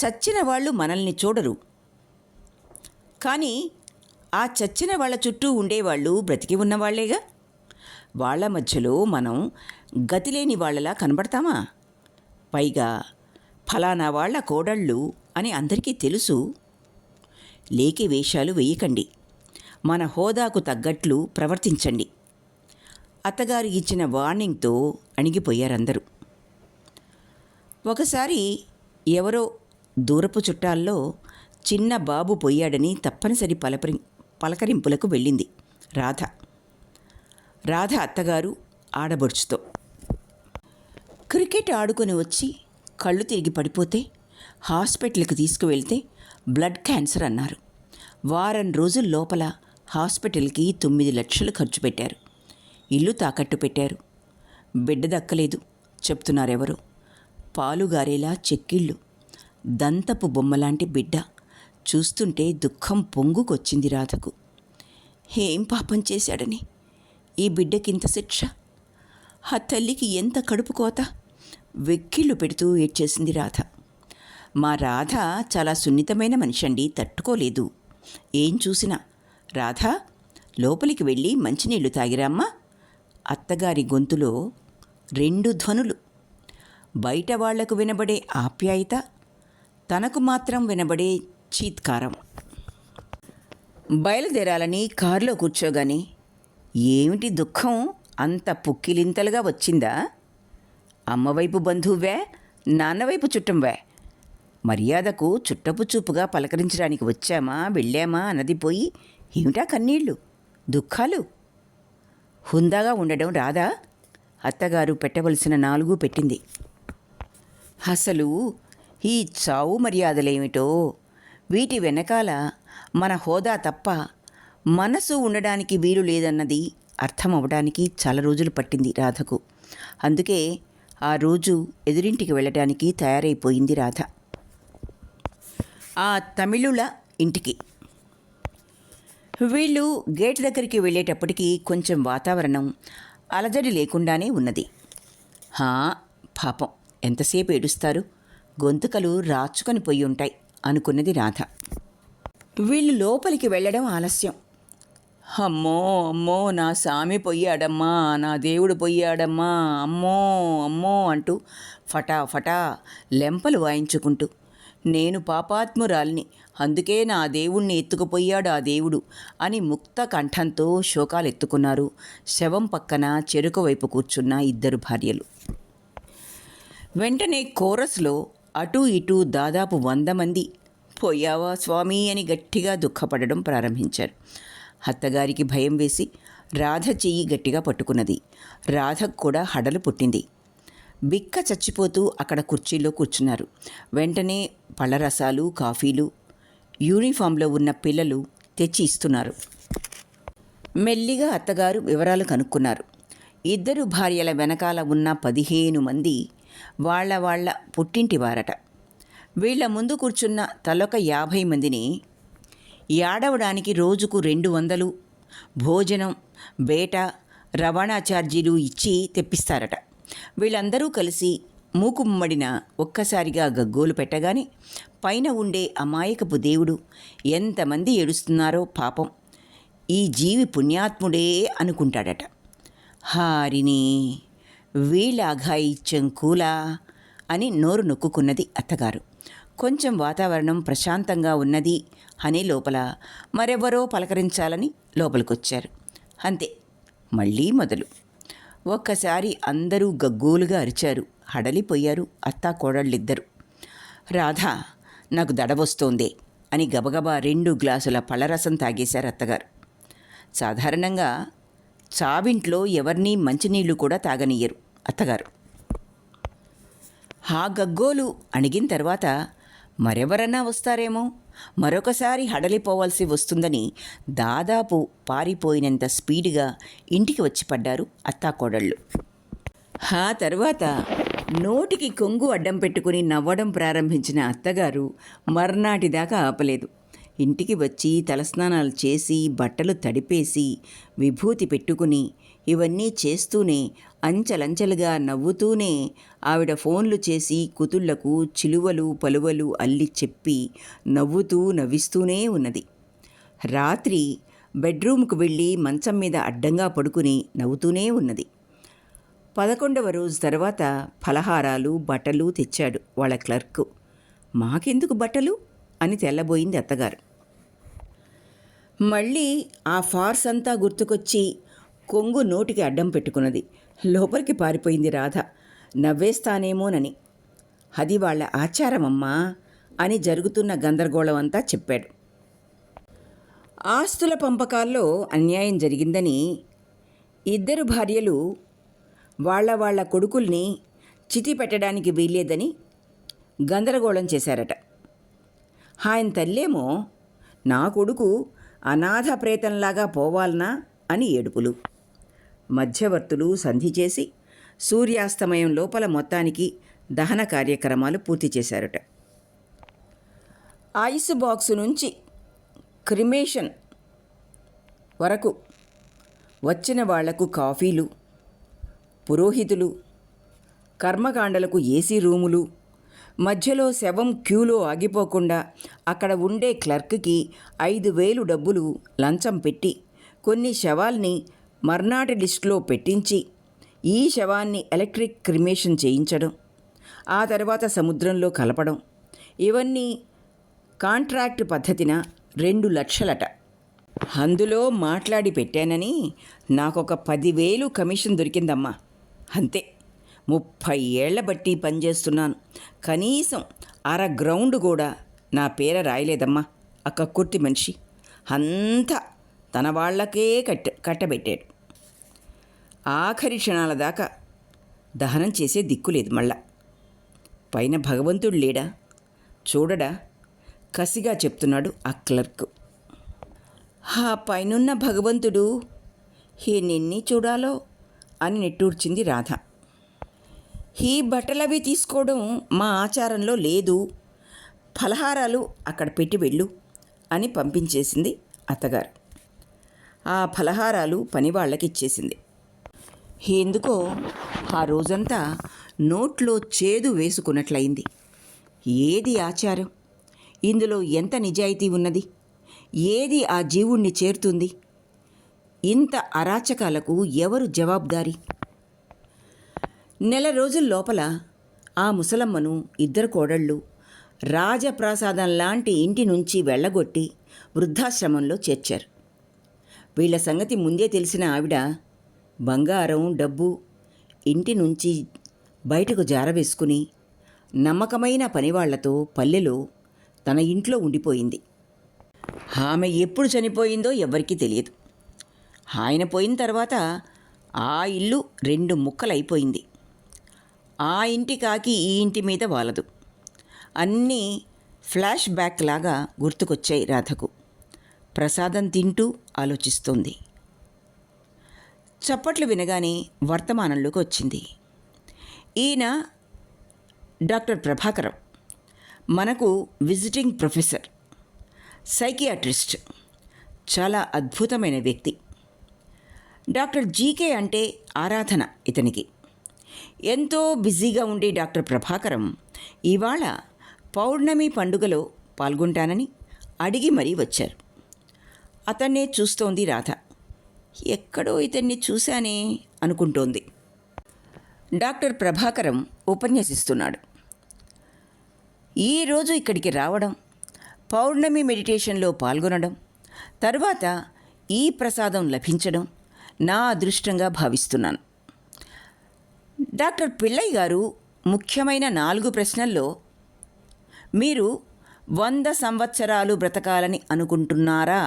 చచ్చిన వాళ్ళు మనల్ని చూడరు. కానీ ఆ చచ్చిన వాళ్ళ చుట్టూ ఉండేవాళ్ళు బ్రతికి ఉన్నవాళ్లేగా. వాళ్ళ మధ్యలో మనం గతిలేని వాళ్ళలా కనబడతామా? పైగా ఫలానా వాళ్ళ కోడళ్ళు అని అందరికీ తెలుసు. లేకి వేషాలు వేయకండి, మన హోదాకు తగ్గట్లు ప్రవర్తించండి. అత్తగారు ఇచ్చిన వార్నింగ్తో అణిగిపోయారందరూ. ఒకసారి ఎవరో దూరపు చుట్టాల్లో చిన్న బాబు పోయాడని తప్పనిసరి పలకరింపులకు వెళ్ళింది రాధ అత్తగారు ఆడబడుచుతో. క్రికెట్ ఆడుకొని వచ్చి కళ్ళు తిరిగి పడిపోతే హాస్పిటల్కి తీసుకువెళ్తే బ్లడ్ క్యాన్సర్ అన్నారు. వారం రోజుల లోపల హాస్పిటల్కి 9 లక్షలు ఖర్చు పెట్టారు. ఇల్లు తాకట్టు పెట్టారు. బిడ్డ దక్కలేదు చెప్తున్నారెవరో. పాలుగారేలా చెక్కిళ్ళు, దంతపు బొమ్మలాంటి బిడ్డ. చూస్తుంటే దుఃఖం పొంగుకొచ్చింది రాధకు. ఏం పాపం చేశాడని ఈ బిడ్డకింత శిక్ష? ఆ తల్లికి ఎంత కడుపు కోత! వెక్కిళ్ళు పెడుతూ ఏడ్చేసింది రాధ. మా రాధ చాలా సున్నితమైన మనిషి అండి, తట్టుకోలేదు. ఏం చూసినా రాధా, లోపలికి వెళ్ళి మంచినీళ్లు తాగిరామ్మా. అత్తగారి గొంతులో 2 ధ్వనులు. బయట వాళ్లకు వినబడే ఆప్యాయత, తనకు మాత్రం వినబడే చీత్కారం. బయలుదేరాలని కారులో కూర్చోగానే, ఏమిటి దుఃఖం అంత పుక్కిలింతలుగా వచ్చిందా? అమ్మవైపు బంధువువే, నాన్నవైపు చుట్టంవే. మర్యాదకు చుట్టపు చూపుగా పలకరించడానికి వచ్చామా వెళ్ళామా అన్నది పోయి ఏమిటా కన్నీళ్ళు, దుఃఖాలు? హుందాగా ఉండడం రాదా? అత్తగారు పెట్టవలసిన 4 పెట్టింది. అసలు ఈ చావు మర్యాదలేమిటో, వీటి వెనకాల మన హోదా తప్ప మనసు ఉండడానికి వీలు లేదన్నది అర్థం అవ్వడానికి చాలా రోజులు పట్టింది రాధకు. అందుకే ఆ రోజు ఎదురింటికి వెళ్ళడానికి తయారైపోయింది రాధ. ఆ తమిళుల ఇంటికి వీళ్ళు గేట్ దగ్గరికి వెళ్ళేటప్పటికి కొంచెం వాతావరణం అలజడి లేకుండానే ఉన్నది. పాపం ఎంతసేపు ఏడుస్తారు, గొంతుకలు రాచుకొని పోయి ఉంటాయి అనుకున్నది రాధ. వీళ్ళు లోపలికి వెళ్ళడం ఆలస్యం. అమ్మో అమ్మో, నా సామి పొయ్యాడమ్మా, నా దేవుడు పొయ్యాడమ్మా, అమ్మో అమ్మో అంటూ ఫటాఫటా లెంపలు వాయించుకుంటూ, నేను పాపాత్మురాల్ని, అందుకే నా దేవుణ్ణి ఎత్తుకుపోయాడు ఆ దేవుడు అని ముక్త కంఠంతో శోకాలెత్తుకున్నారు శవం పక్కన చెరుకు వైపు కూర్చున్న 2 భార్యలు. వెంటనే కోరస్లో అటూ ఇటూ దాదాపు 100 మంది పోయావా స్వామి అని గట్టిగా దుఃఖపడడం ప్రారంభించారు. అత్తగారికి భయం వేసి రాధ చెయ్యి గట్టిగా పట్టుకున్నది. రాధకు కూడా హడలు పుట్టింది. బిక్క చచ్చిపోతూ అక్కడ కుర్చీలో కూర్చున్నారు. వెంటనే పళ్ళరసాలు, కాఫీలు యూనిఫామ్లో ఉన్న పిల్లలు తెచ్చి ఇస్తున్నారు. మెల్లిగా అత్తగారు వివరాలు కనుక్కున్నారు. 2 భార్యల వెనకాల ఉన్న 15 మంది వాళ్ళ పుట్టింటి వారట. వీళ్ల ముందు కూర్చున్న తలొక 50 మందిని ఏడవడానికి రోజుకు 200 భోజనం, బేట, రవాణా ఛార్జీలు ఇచ్చి తెప్పిస్తారట. వీళ్ళందరూ కలిసి మూకుమ్మడిన ఒక్కసారిగా గగ్గోలు పెట్టగానే పైన ఉండే అమాయకపు దేవుడు ఎంతమంది ఏడుస్తున్నారో పాపం, ఈ జీవి పుణ్యాత్ముడే అనుకుంటాడట. హారిని, వీళ్ళ అఘాయిత్యం కూలా అని నోరు నొక్కుకున్నది అత్తగారు. కొంచెం వాతావరణం ప్రశాంతంగా ఉన్నది అనే లోపల మరెవరో పలకరించాలని లోపలికొచ్చారు. అంతే, మళ్ళీ మొదలు. ఒక్కసారి అందరూ గగ్గోలుగా అరిచారు, హడలిపోయారు అత్తా కోడళ్ళిద్దరు. రాధా, నాకు దడవస్తోందే అని గబగబా 2 గ్లాసుల పళ్ళరసం తాగేశారు అత్తగారు. సాధారణంగా చావింట్లో ఎవరినీ మంచినీళ్లు కూడా తాగనియ్యరు అత్తగారు. ఆ గగ్గోలు అణిగిన తర్వాత మరెవరన్నా వస్తారేమో, మరొకసారి హడలిపోవాల్సి వస్తుందని దాదాపు పారిపోయినంత స్పీడ్గా ఇంటికి వచ్చి పడ్డారు అత్తాకోడళ్ళు. ఆ తర్వాత నోటికి కొంగు అడ్డం పెట్టుకుని నవ్వడం ప్రారంభించిన అత్తగారు మర్నాటిదాకా ఆపలేదు. ఇంటికి వచ్చి తలస్నానాలు చేసి బట్టలు తడిపేసి విభూతి పెట్టుకుని ఇవన్నీ చేస్తూనే అంచెలంచెలుగా నవ్వుతూనే ఆవిడ ఫోన్లు చేసి కుతుళ్లకు చిలువలు పలువలు అల్లి చెప్పి నవ్విస్తూనే ఉన్నది. రాత్రి బెడ్రూమ్కు వెళ్ళి మంచం మీద అడ్డంగా పడుకుని నవ్వుతూనే ఉన్నది. 11వ రోజు తర్వాత ఫలహారాలు, బట్టలు తెచ్చాడు వాళ్ళ క్లర్కు. మాకెందుకు బట్టలు అని తెల్లబోయింది అత్తగారు. మళ్ళీ ఆ ఫార్స్ అంతా గుర్తుకొచ్చి కొంగు నోటికి అడ్డం పెట్టుకున్నది. లోపలికి పారిపోయింది రాధ, నవ్వేస్తానేమోనని. అది వాళ్ళ ఆచారమమ్మా అని జరుగుతున్న గందరగోళం అంతా చెప్పాడు. ఆస్తుల పంపకాల్లో అన్యాయం జరిగిందని 2 భార్యలు వాళ్ళ కొడుకుల్ని చితి పెట్టడానికి వీల్లేదని గందరగోళం చేశారట. ఆయన తల్లేమో, నా కొడుకు అనాథ ప్రేతంలాగా పోవాలనా అని ఏడుపులు. మధ్యవర్తులు సంధి చేసి సూర్యాస్తమయం లోపల మొత్తానికి దహన కార్యక్రమాలు పూర్తి చేశారట. ఐస్ బాక్సు నుంచి క్రిమేషన్ వరకు వచ్చిన వాళ్లకు కాఫీలు, పురోహితులు, కర్మకాండలకు ఏసీ రూములు, మధ్యలో శవం క్యూలో ఆగిపోకుండా అక్కడ ఉండే క్లర్క్కి 5,000 డబ్బులు లంచం పెట్టి కొన్ని శవాల్ని మర్నాటి లిస్టులో పెట్టించి ఈ శవాన్ని ఎలక్ట్రిక్ క్రిమేషన్ చేయించడం, ఆ తర్వాత సముద్రంలో కలపడం, ఇవన్నీ కాంట్రాక్ట్ పద్ధతిన 2 లక్షలట. అందులో మాట్లాడి పెట్టానని నాకొక 10,000 కమిషన్ దొరికిందమ్మా. అంతే. 30 ఏళ్ల బట్టి పనిచేస్తున్నాను. కనీసం గ్రౌండ్ కూడా నా పేర రాయలేదమ్మా ఆ కక్కుర్తి మనిషి. అంతా తన వాళ్లకే కట్టబెట్టాడు. ఆఖరి క్షణాల దాకా దహనం చేసే దిక్కులేదు మళ్ళా. పైన భగవంతుడు లేడా, చూడడా? కసిగా చెప్తున్నాడు ఆ క్లర్క్. ఆ పైనున్న భగవంతుడు ఎన్ని చూడాలో అని నిట్టూర్చింది రాధ. ఈ బట్టలవి తీసుకోవడం మా ఆచారంలో లేదు, ఫలహారాలు అక్కడ పెట్టి వెళ్ళు అని పంపించేసింది అత్తగారు. ఆ ఫలహారాలు పనివాళ్ళకి ఇచ్చేసింది. ఎందుకో ఆ రోజంతా నోట్లో చేదు వేసుకున్నట్లయింది. ఏది ఆచారం? ఇందులో ఎంత నిజాయితీ ఉన్నది? ఏది ఆ జీవుణ్ణి చేరుతుంది? ఇంత అరాచకాలకు ఎవరు జవాబుదారీ? 1 రోజుల లోపల ఆ ముసలమ్మను 2 కోడళ్ళు రాజప్రాసాదం లాంటి ఇంటి నుంచి వెళ్ళగొట్టి వృద్ధాశ్రమంలో చేర్చారు. వీళ్ల సంగతి ముందే తెలిసిన ఆవిడ బంగారం, డబ్బు ఇంటి నుంచి బయటకు జారవేసుకుని నమ్మకమైన పనివాళ్లతో పల్లెలో తన ఇంట్లో ఉండిపోయింది. ఆమె ఎప్పుడు చనిపోయిందో ఎవ్వరికీ తెలియదు. ఆయన పోయిన తర్వాత ఆ ఇల్లు 2 ముక్కలైపోయింది. ఆ ఇంటి కాకి ఈ ఇంటి మీద వాలదు. అన్నీ ఫ్లాష్ బ్యాక్ లాగా గుర్తుకొచ్చాయి రాధకు. ప్రసాదం తింటూ ఆలోచిస్తోంది. చప్పట్లు వినగానే వర్తమానంలోకి వచ్చింది. ఈయన డాక్టర్ ప్రభాకరం, మనకు విజిటింగ్ ప్రొఫెసర్, సైకియాట్రిస్ట్, చాలా అద్భుతమైన వ్యక్తి. డాక్టర్ జీకే అంటే ఆరాధన ఇతనికి. ఎంతో బిజీగా ఉండే డాక్టర్ ప్రభాకరం ఇవాళ పౌర్ణమి పండుగలో పాల్గొంటానని అడిగి మరీ వచ్చారు. అతన్నే చూస్తోంది రాధ. ఎక్కడో ఇతన్ని చూశానే అనుకుంటోంది. డాక్టర్ ప్రభాకరం ఉపన్యసిస్తున్నాడు. ఈరోజు ఇక్కడికి రావడం, పౌర్ణమి మెడిటేషన్లో పాల్గొనడం, తరువాత ఈ ప్రసాదం లభించడం నా అదృష్టంగా భావిస్తున్నాను. డాక్టర్ పిళ్ళయ్య గారు ముఖ్యమైన 4 ప్రశ్నల్లో మీరు 100 సంవత్సరాలు బ్రతకాలని అనుకుంటున్నారా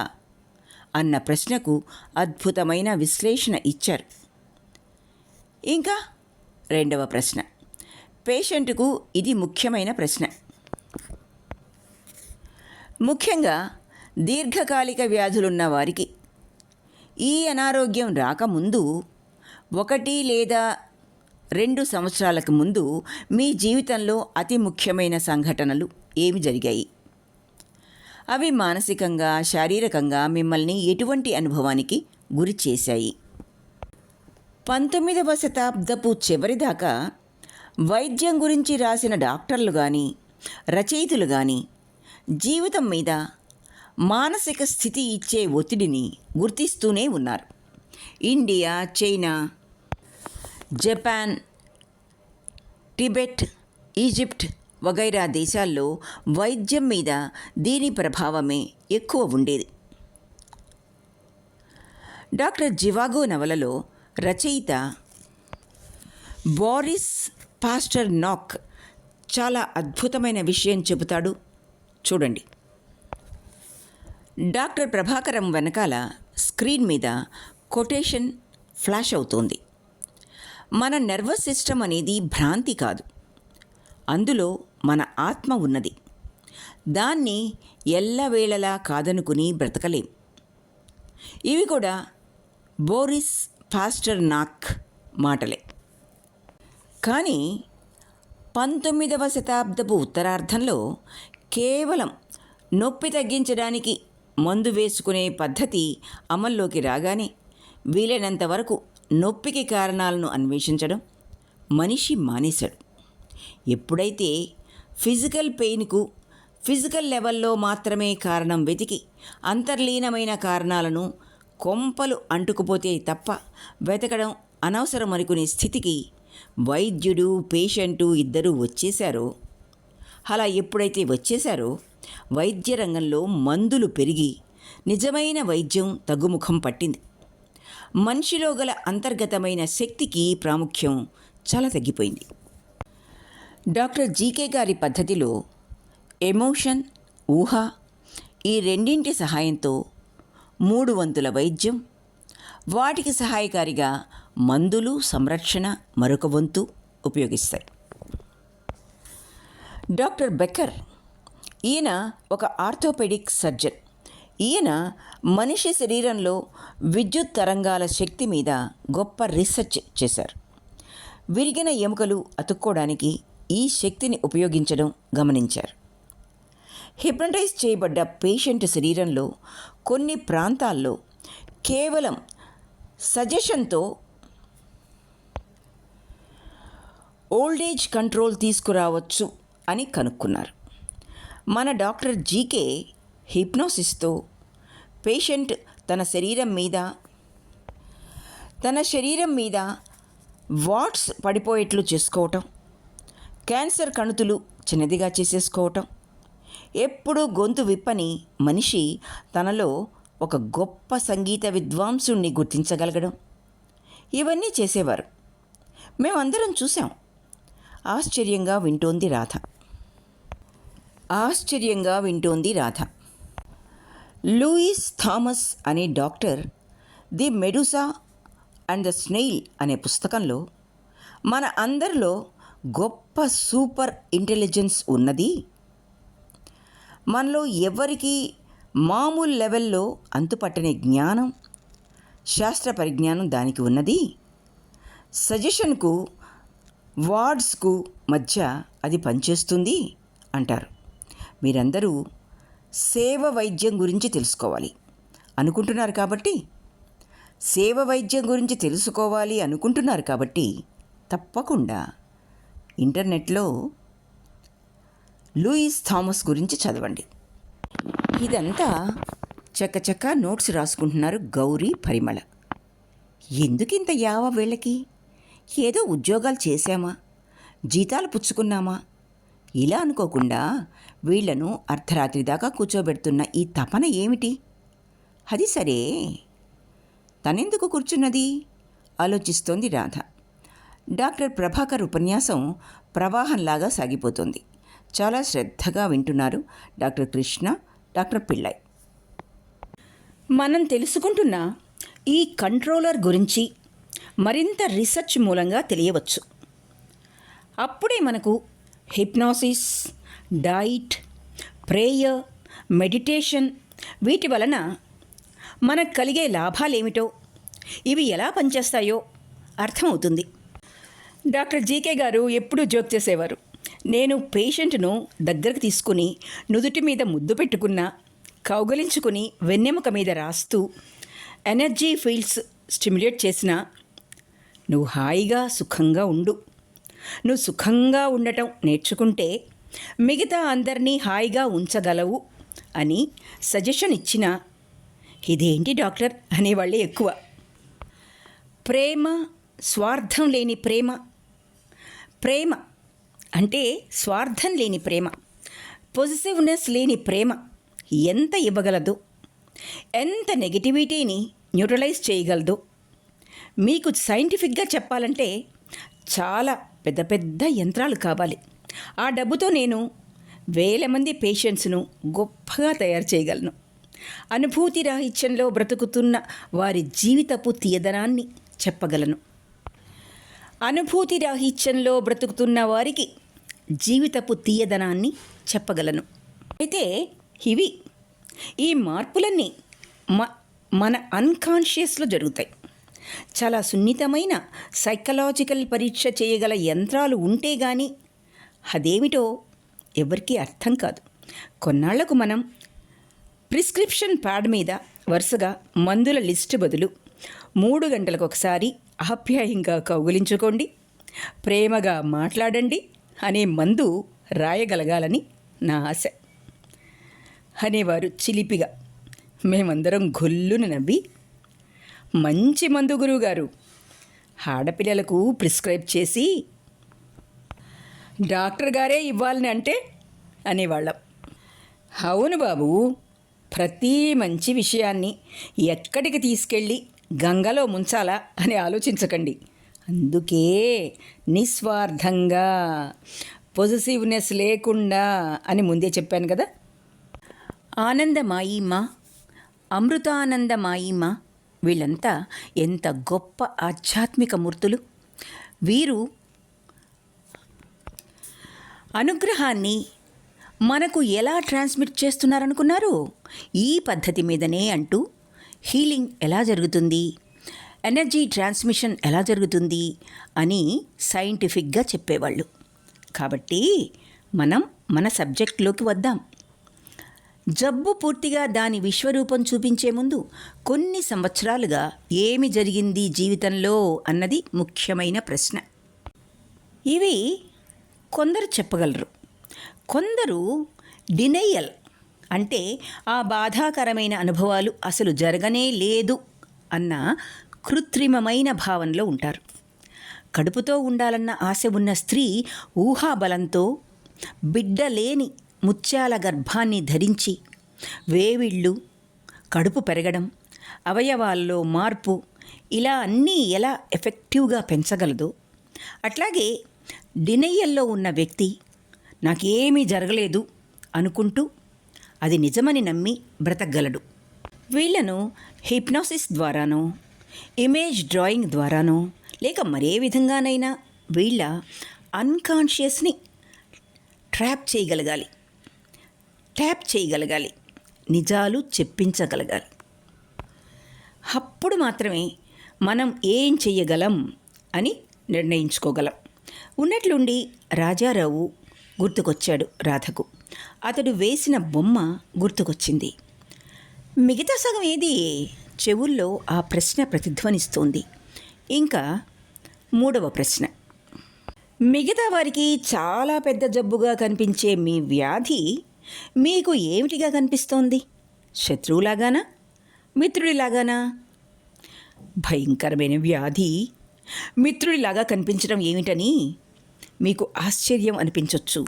అన్న ప్రశ్నకు అద్భుతమైన విశ్లేషణ ఇచ్చారు. ఇంకా 2వ ప్రశ్న, పేషెంట్కు ఇది ముఖ్యమైన ప్రశ్న. ముఖ్యంగా దీర్ఘకాలిక వ్యాధులున్న వారికి ఈ అనారోగ్యం రాకముందు 1 లేదా 2 సంవత్సరాలకు ముందు మీ జీవితంలో అతి ముఖ్యమైన సంఘటనలు ఏమి జరిగాయి? అవి మానసికంగా, శారీరకంగా మిమ్మల్ని ఎటువంటి అనుభవానికి గురి చేశాయి? 19వ శతాబ్దపు చివరిదాకా వైద్యం గురించి రాసిన డాక్టర్లు కానీ, రచయితలు కానీ జీవితం మీద మానసిక స్థితి ఇచ్చే ఒత్తిడిని గుర్తిస్తూనే ఉన్నారు. India, China, Japan, Tibet, Egypt వగైరా దేశాల్లో వైద్యం మీద దీని ప్రభావమే ఎక్కువ ఉండేది. డాక్టర్ జివాగో నవలలో రచయిత బోరిస్ పాస్టర్నాక్ చాలా అద్భుతమైన విషయం చెబుతాడు, చూడండి. డాక్టర్ ప్రభాకరం వెనకాల స్క్రీన్ మీద కొటేషన్ ఫ్లాష్ అవుతోంది. మన నర్వస్ సిస్టమ్ అనేది భ్రాంతి కాదు, అందులో మన ఆత్మ ఉన్నది. దాన్ని ఎల్లవేళలా కాదనుకుని బ్రతకలేం. ఇవి కూడా బోరిస్ పాస్టర్నాక్ మాటలే. కానీ 19వ శతాబ్దపు ఉత్తరార్ధంలో కేవలం నొప్పి తగ్గించడానికి మందు వేసుకునే పద్ధతి అమల్లోకి రాగానే వీలైనంత వరకు నొప్పికి కారణాలను అన్వేషించడం మనిషి మానేశాడు. ఎప్పుడైతే ఫిజికల్ పెయిన్కు ఫిజికల్ లెవెల్లో మాత్రమే కారణం వెతికి అంతర్లీనమైన కారణాలను కొంపలు అంటుకుపోతే తప్ప వెతకడం అనవసరం అనుకునే స్థితికి వైద్యుడు, పేషెంటు ఇద్దరూ వచ్చేశారో అలా ఎప్పుడైతే వచ్చేశారో వైద్య రంగంలో మందులు పెరిగి నిజమైన వైద్యం తగ్గుముఖం పట్టింది. మనిషిలో గల అంతర్గతమైన శక్తికి ప్రాముఖ్యం చాలా తగ్గిపోయింది. డాక్టర్ జీకే గారి పద్ధతిలో ఎమోషన్, ఊహ ఈ రెండింటి సహాయంతో 3 వంతుల వైద్యం, వాటికి సహాయకారిగా మందులు, సంరక్షణ మరొక వంతు ఉపయోగిస్తాయి. డాక్టర్ బెకర్ ఈయన ఒక ఆర్థోపెడిక్ సర్జన్. ఈయన మనిషి శరీరంలో విద్యుత్ తరంగాల శక్తి మీద గొప్ప రీసెర్చ్ చేశారు. విరిగిన ఎముకలు అతుక్కోవడానికి ఈ శక్తిని ఉపయోగించడం గమనించారు. హిప్నటైజ్ చేయబడ్డ పేషెంట్ శరీరంలో కొన్ని ప్రాంతాల్లో కేవలం సజెషన్తో ఓల్డేజ్ కంట్రోల్ తీసుకురావచ్చు అని కనుక్కున్నారు. మన డాక్టర్ జీకే హిప్నోసిస్తో పేషెంట్ తన శరీరం మీద వాట్స్ పడిపోయేట్లు చేసుకోవటం, క్యాన్సర్ కణుతులు చిన్నదిగా చేసేసుకోవటం, ఎప్పుడూ గొంతు విప్పని మనిషి తనలో ఒక గొప్ప సంగీత విద్వాంసుణ్ణి గుర్తించగలగడం, ఇవన్నీ చేసేవారు. మేమందరం చూసాం. ఆశ్చర్యంగా వింటోంది రాధ. లూయిస్ థామస్ అనే doctor the మెడూసా and the snail అనే పుస్తకంలో మన అందరిలో గొప్ప సూపర్ ఇంటెలిజెన్స్ ఉన్నది, మనలో ఎవరికి మామూలు లెవెల్లో అంతుపట్టని జ్ఞానం, శాస్త్ర పరిజ్ఞానం దానికి ఉన్నది, సజెషన్కు వార్డ్స్కు మధ్య అది పనిచేస్తుంది అంటారు. మీరందరూ సేవ వైద్యం గురించి తెలుసుకోవాలి అనుకుంటున్నారు కాబట్టి తప్పకుండా ఇంటర్నెట్లో లూయిస్ థామస్ గురించి చదవండి. ఇదంతా చక్కచక్క నోట్స్ రాసుకుంటున్నారు గౌరీ, పరిమళ. ఎందుకింత యావ వీళ్ళకి? ఏదో ఉద్యోగాలు చేశామా, జీతాలు పుచ్చుకున్నామా ఇలా అనుకోకుండా వీళ్లను అర్ధరాత్రి దాకా కూర్చోబెడుతున్న ఈ తపన ఏమిటి? అది సరే, తనెందుకు కూర్చున్నది ఆలోచిస్తోంది రాధ. డాక్టర్ ప్రభాకర్ ఉపన్యాసం ప్రవాహంలాగా సాగిపోతుంది. చాలా శ్రద్ధగా వింటున్నారు డాక్టర్ కృష్ణ, డాక్టర్ పిళ్ళై. మనం తెలుసుకుంటున్న ఈ కంట్రోలర్ గురించి మరింత రీసెర్చ్ మూలంగా తెలియవచ్చు. అప్పుడే మనకు హిప్నాసిస్, డైట్, ప్రేయర్, మెడిటేషన్ వీటి వలన మనకు కలిగే లాభాలేమిటో, ఇవి ఎలా పనిచేస్తాయో అర్థమవుతుంది. డాక్టర్ జీకే గారు ఎప్పుడూ జోక్ చేసేవారు. నేను పేషెంట్ను దగ్గరకు తీసుకుని నుదుటి మీద ముద్దు పెట్టుకున్నా, కౌగలించుకుని వెన్నెముక మీద రాస్తూ ఎనర్జీ ఫీల్డ్స్ స్టిమ్యులేట్ చేసినా నువ్వు హాయిగా సుఖంగా ఉండు. నువ్వు సుఖంగా ఉండటం నేర్చుకుంటే మిగతా అందరినీ హాయిగా ఉంచగలవు అని సజెషన్ ఇచ్చినా ఇదేంటి డాక్టర్ అనేవాళ్ళే ఎక్కువ. ప్రేమ, స్వార్థం లేని ప్రేమ, ప్రేమ అంటే స్వార్థం లేని ప్రేమ, పొజిటివ్నెస్ లేని ప్రేమ ఎంత ఇవ్వగలదో, ఎంత నెగిటివిటీని న్యూట్రలైజ్ చేయగలదో మీకు సైంటిఫిక్గా చెప్పాలంటే చాలా పెద్ద పెద్ద యంత్రాలు కావాలి. ఆ డబ్బుతో నేను 1000 మంది పేషెంట్స్ను గొప్పగా తయారు చేయగలను. అనుభూతి రాహిత్యంలో బ్రతుకుతున్న వారి జీవితపు తీయదనాన్ని చెప్పగలను. అనుభూతి రాహిత్యంలో బ్రతుకుతున్న వారికి జీవితపు తీయదనాన్ని చెప్పగలను. అయితే ఈ మార్పులన్నీ మన అన్కాన్షియస్లో జరుగుతాయి. చాలా సున్నితమైన సైకలాజికల్ పరీక్ష చేయగల యంత్రాలు ఉంటే కానీ అదేమిటో ఎవరికీ అర్థం కాదు. కొన్నాళ్లకు మనం ప్రిస్క్రిప్షన్ ప్యాడ్ మీద వరుసగా మందుల లిస్టు బదులు 3 గంటలకు ఒకసారి ఆప్యాయంగా కౌగిలించుకోండి, ప్రేమగా మాట్లాడండి అనే మందు రాయగలగాలని నా ఆశ అనేవారు చిలిపిగా. మేమందరం గొల్లును నవ్వి, మంచి మందు గురువుగారు, ఆడపిల్లలకు ప్రిస్క్రైబ్ చేసి డాక్టర్ గారే ఇవ్వాలని అంటే అనేవాళ్ళం. అవును బాబు, ప్రతి మంచి విషయాన్ని ఎక్కడికి తీసుకెళ్ళి గంగలో ముంచాలా అని ఆలోచించకండి. అందుకే నిస్వార్థంగా, పొజిటివ్నెస్ లేకుండా అని ముందే చెప్పాను కదా. ఆనందమాయిమా, అమృతానందమాయిమా వీళ్ళంతా ఎంత గొప్ప ఆధ్యాత్మిక మూర్తులు. వీరు అనుగ్రహాన్ని మనకు ఎలా ట్రాన్స్మిట్ చేస్తున్నారనుకున్నారు? ఈ పద్ధతి మీదనే అంటూ హీలింగ్ ఎలా జరుగుతుంది, ఎనర్జీ ట్రాన్స్మిషన్ ఎలా జరుగుతుంది అని సైంటిఫిక్గా చెప్పేవాళ్ళు. కాబట్టి మనం మన సబ్జెక్ట్లోకి వద్దాం. జబ్బు పూర్తిగా దాని విశ్వరూపం చూపించే ముందు కొన్ని సంవత్సరాలుగా ఏమి జరిగింది జీవితంలో అన్నది ముఖ్యమైన ప్రశ్న. ఇవి కొందరు చెప్పగలరు, కొందరు డినైయల్ అంటే ఆ బాధాకరమైన అనుభవాలు అసలు జరగనే లేదు అన్న కృత్రిమమైన భావనలో ఉంటారు. కడుపుతో ఉండాలన్న ఆశ ఉన్న స్త్రీ ఊహాబలంతో బిడ్డ లేని ముత్యాల గర్భాన్ని ధరించి వేవిళ్ళు, కడుపు పెరగడం, అవయవాల్లో మార్పు ఇలా అన్నీ ఎలా ఎఫెక్టివ్గా పెంచగలదో అట్లాగే డినయ్యల్లో ఉన్న వ్యక్తి నాకేమీ జరగలేదు అనుకుంటూ అది నిజమని నమ్మి బ్రతకగలడు. వీళ్లను హిప్నాసిస్ ద్వారానో, ఇమేజ్ డ్రాయింగ్ ద్వారానో లేక మరే విధంగానైనా వీళ్ళ అన్కాన్షియస్ని ట్యాప్ చేయగలగాలి, నిజాలు చెప్పించగలగాలి. అప్పుడు మాత్రమే మనం ఏం చెయ్యగలం అని నిర్ణయించుకోగలం. ఉన్నట్లుండి రాజారావు గుర్తుకొచ్చాడు రాధకు. అతడు వేసిన బొమ్మ గుర్తుకొచ్చింది. మిగతా సగం ఏది? చెవుల్లో ఆ ప్రశ్న ప్రతిధ్వనిస్తోంది. ఇంకా మూడవ ప్రశ్న, మిగతా వారికి చాలా పెద్ద జబ్బుగా కనిపించే మీ వ్యాధి మీకు ఏమిటిగా కనిపిస్తోంది? శత్రువులాగానా, మిత్రుడిలాగానా? భయంకరమైన వ్యాధి మిత్రుడిలాగా కనిపించడం ఏమిటని మీకు ఆశ్చర్యం అనిపించవచ్చు.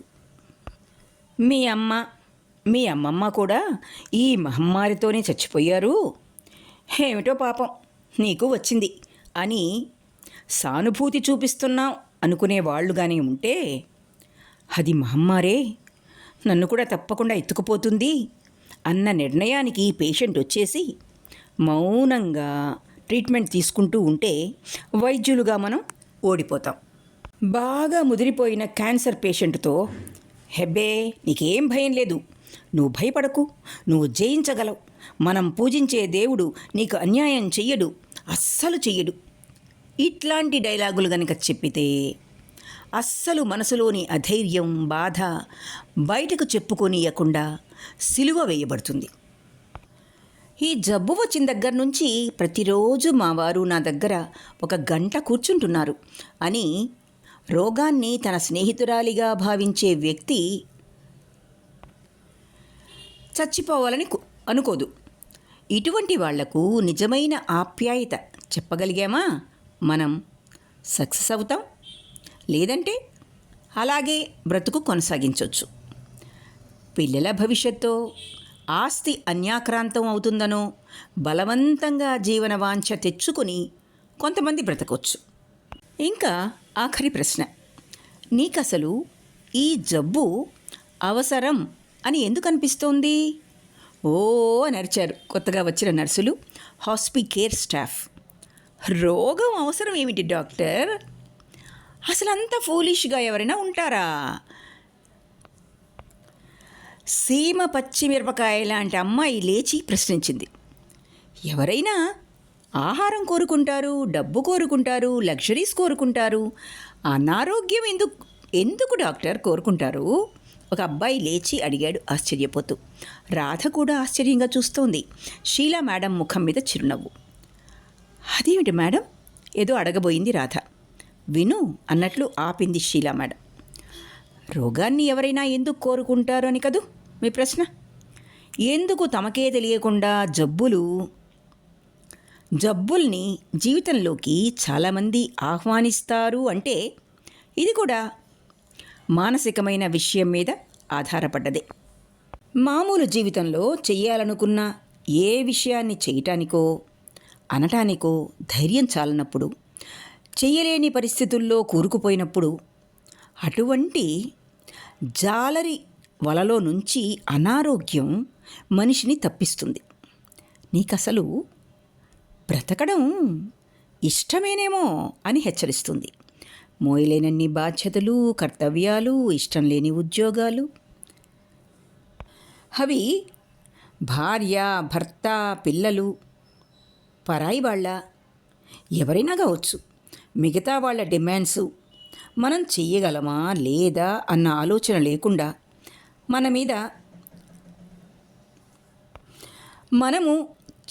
మీ అమ్మమ్మ కూడా ఈ మహమ్మారితోనే చచ్చిపోయారు, ఏమిటో పాపం నీకు వచ్చింది అని సానుభూతి చూపిస్తున్నాం అనుకునేవాళ్ళు కానీ ఉంటే, అది మహమ్మారే, నన్ను కూడా తప్పకుండా ఎత్తుకుపోతుంది అన్న నిర్ణయానికి పేషెంట్ వచ్చేసి మౌనంగా ట్రీట్మెంట్ తీసుకుంటూ ఉంటే వైద్యులుగా మనం ఓడిపోతాం. బాగా ముదిరిపోయిన క్యాన్సర్ పేషెంట్తో, హెబ్బే నీకేం భయం లేదు, నువ్వు భయపడకు, నువ్వు జయించగలవు, మనం పూజించే దేవుడు నీకు అన్యాయం చెయ్యడు, అస్సలు చెయ్యడు, ఇట్లాంటి డైలాగులు గనక చెప్పితే అస్సలు మనసులోని అధైర్యం, బాధ బయటకు చెప్పుకోనియకుండా సిలువ వేయబడుతుంది. ఈ జబ్బు వచ్చిన దగ్గర నుంచి ప్రతిరోజు మా వారు నా దగ్గర 1 గంట కూర్చుంటున్నారు అని రోగాన్ని తన స్నేహితురాలిగా భావించే వ్యక్తి చచ్చిపోవాలని అనుకోదు. ఇటువంటి వాళ్లకు నిజమైన ఆప్యాయత చెప్పగలిగామా మనం సక్సెస్ అవుతాం, లేదంటే అలాగే బ్రతుకు కొనసాగించవచ్చు. పిల్లల భవిష్యత్తు, ఆస్తి అన్యాక్రాంతం అవుతుందనో బలవంతంగా జీవన వాంఛ తెచ్చుకొని కొంతమంది బ్రతకొచ్చు. ఇంకా ఆఖరి ప్రశ్న, నీకసలు ఈ జబ్బు అవసరం అని ఎందుకు అనిపిస్తోంది? ఓ అని అరిచారు కొత్తగా వచ్చిన నర్సులు, హాస్పికేర్ స్టాఫ్. రోగం అవసరం ఏమిటి డాక్టర్? అసలు అంత ఫూలిష్గా ఎవరైనా ఉంటారా? సీమ పచ్చిమిరపకాయ లాంటి అమ్మాయి లేచి ప్రశ్నించింది. ఎవరైనా ఆహారం కోరుకుంటారు, డబ్బు కోరుకుంటారు, లగ్జరీస్ కోరుకుంటారు, అనారోగ్యం ఎందుకు డాక్టర్ కోరుకుంటారు? ఒక అబ్బాయి లేచి అడిగాడు ఆశ్చర్యపోతూ. రాధ కూడా ఆశ్చర్యంగా చూస్తోంది. షీలా మేడం ముఖం మీద చిరునవ్వు. అదేమిటి మేడం? ఏదో అడగబోయింది రాధ. విను అన్నట్లు ఆపింది షీలా మేడం. రోగాన్ని ఎవరైనా ఎందుకు కోరుకుంటారు అని కదూ మీ ప్రశ్న. ఎందుకు తమకే తెలియకుండా జబ్బుల్ని జీవితంలోకి చాలామంది ఆహ్వానిస్తారు అంటే ఇది కూడా మానసికమైన విషయం మీద ఆధారపడ్డదే. మామూలు జీవితంలో చెయ్యాలనుకున్న ఏ విషయాన్ని చేయటానికో అనటానికో ధైర్యం చాలనప్పుడు, చెయ్యలేని పరిస్థితుల్లో కూరుకుపోయినప్పుడు, అటువంటి జాలరి వలలో నుంచి అనారోగ్యం మనిషిని తప్పిస్తుంది. నీకసలు బ్రతకడం ఇష్టమేనేమో అని హెచ్చరిస్తుంది. మోయలేనన్ని బాధ్యతలు, కర్తవ్యాలు, ఇష్టం లేని ఉద్యోగాలు, అవి భార్య, భర్త, పిల్లలు, పరాయి వాళ్ళ, ఎవరైనా కావచ్చు. మిగతా వాళ్ళ డిమాండ్స్ మనం చెయ్యగలమా లేదా అన్న ఆలోచన లేకుండా, మనము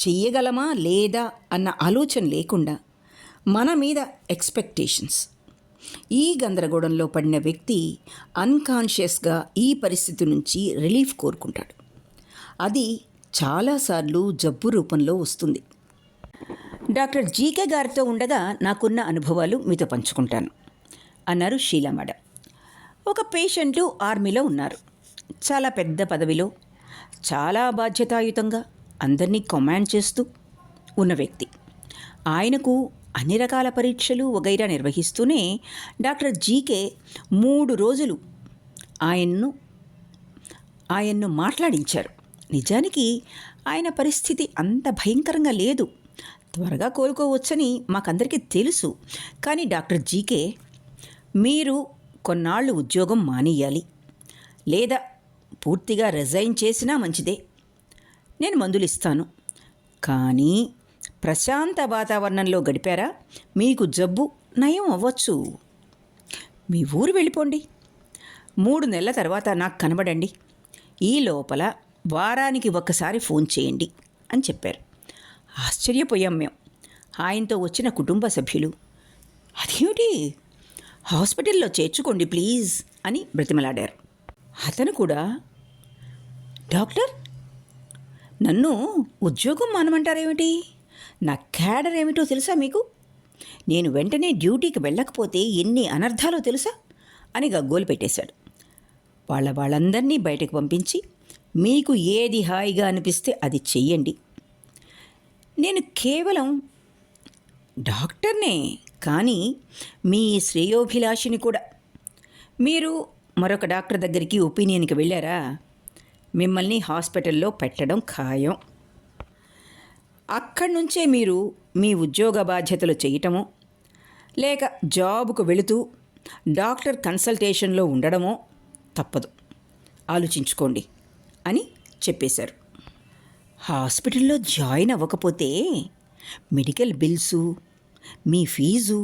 చెయ్యగలమా లేదా అన్న ఆలోచన లేకుండా మన మీద ఎక్స్పెక్టేషన్స్. ఈ గందరగోళంలో పడిన వ్యక్తి అన్కాన్షియస్గా ఈ పరిస్థితి నుంచి రిలీఫ్ కోరుకుంటాడు. అది చాలాసార్లు జబ్బు రూపంలో వస్తుంది. డాక్టర్ జీకే గారితో ఉండగా నాకున్న అనుభవాలు మీతో పంచుకుంటాను అన్నారు షీలా మేడం. ఒక పేషెంటు ఆర్మీలో ఉన్నారు. చాలా పెద్ద పదవిలో, చాలా బాధ్యతాయుతంగా అందరినీ కమాండ్ చేస్తూ ఉన్న వ్యక్తి. ఆయనకు అన్ని రకాల పరీక్షలు వగైరా నిర్వహిస్తూనే డాక్టర్ జీకే 3 రోజులు ఆయన్ను మాట్లాడించారు. నిజానికి ఆయన పరిస్థితి అంత భయంకరంగా లేదు, త్వరగా కోలుకోవచ్చని మాకందరికీ తెలుసు. కానీ డాక్టర్ జీకే, మీరు కొన్నాళ్ళు ఉద్యోగం మానేయాలి, లేదా పూర్తిగా రిజైన్ చేసినా మంచిదే, నేను మందులు ఇస్తాను, కానీ ప్రశాంత వాతావరణంలో గడిపారా మీకు జబ్బు నయం అవ్వచ్చు. మీ ఊరు వెళ్ళిపోండి, 3 నెలల తర్వాత నాకు కనబడండి, ఈ లోపల వారానికి ఒక్కసారి ఫోన్ చేయండి అని చెప్పారు. ఆశ్చర్యపోయాం మేము. ఆయనతో వచ్చిన కుటుంబ సభ్యులు, అదేమిటి, హాస్పిటల్లో చేర్చుకోండి ప్లీజ్ అని బ్రతిమలాడారు. అతను కూడా, డాక్టర్ నన్ను ఉద్యోగం మానమంటారేమిటి, నా క్యాడర్ ఏమిటో తెలుసా మీకు, నేను వెంటనే డ్యూటీకి వెళ్ళకపోతే ఎన్ని అనర్థాలో తెలుసా అని గగ్గోలు పెట్టేశాడు. వాళ్ళందరినీ బయటకు పంపించి, మీకు ఏది హాయిగా అనిపిస్తే అది చెయ్యండి, నేను కేవలం డాక్టర్నే, కానీ మీ శ్రేయోభిలాషిని కూడా. మీరు మరొక డాక్టర్ దగ్గరికి ఒపీనియన్కి వెళ్ళారా, మిమ్మల్ని హాస్పిటల్లో పెట్టడం ఖాయం. అక్కడి నుంచే మీరు మీ ఉద్యోగ బాధ్యతలు చేయటమో, లేక జాబుకు వెళుతూ డాక్టర్ కన్సల్టేషన్లో ఉండడమో తప్పదు, ఆలోచించుకోండి అని చెప్పేశారు. హాస్పిటల్లో జాయిన్ అవ్వకపోతే మెడికల్ బిల్సు, మీ ఫీజు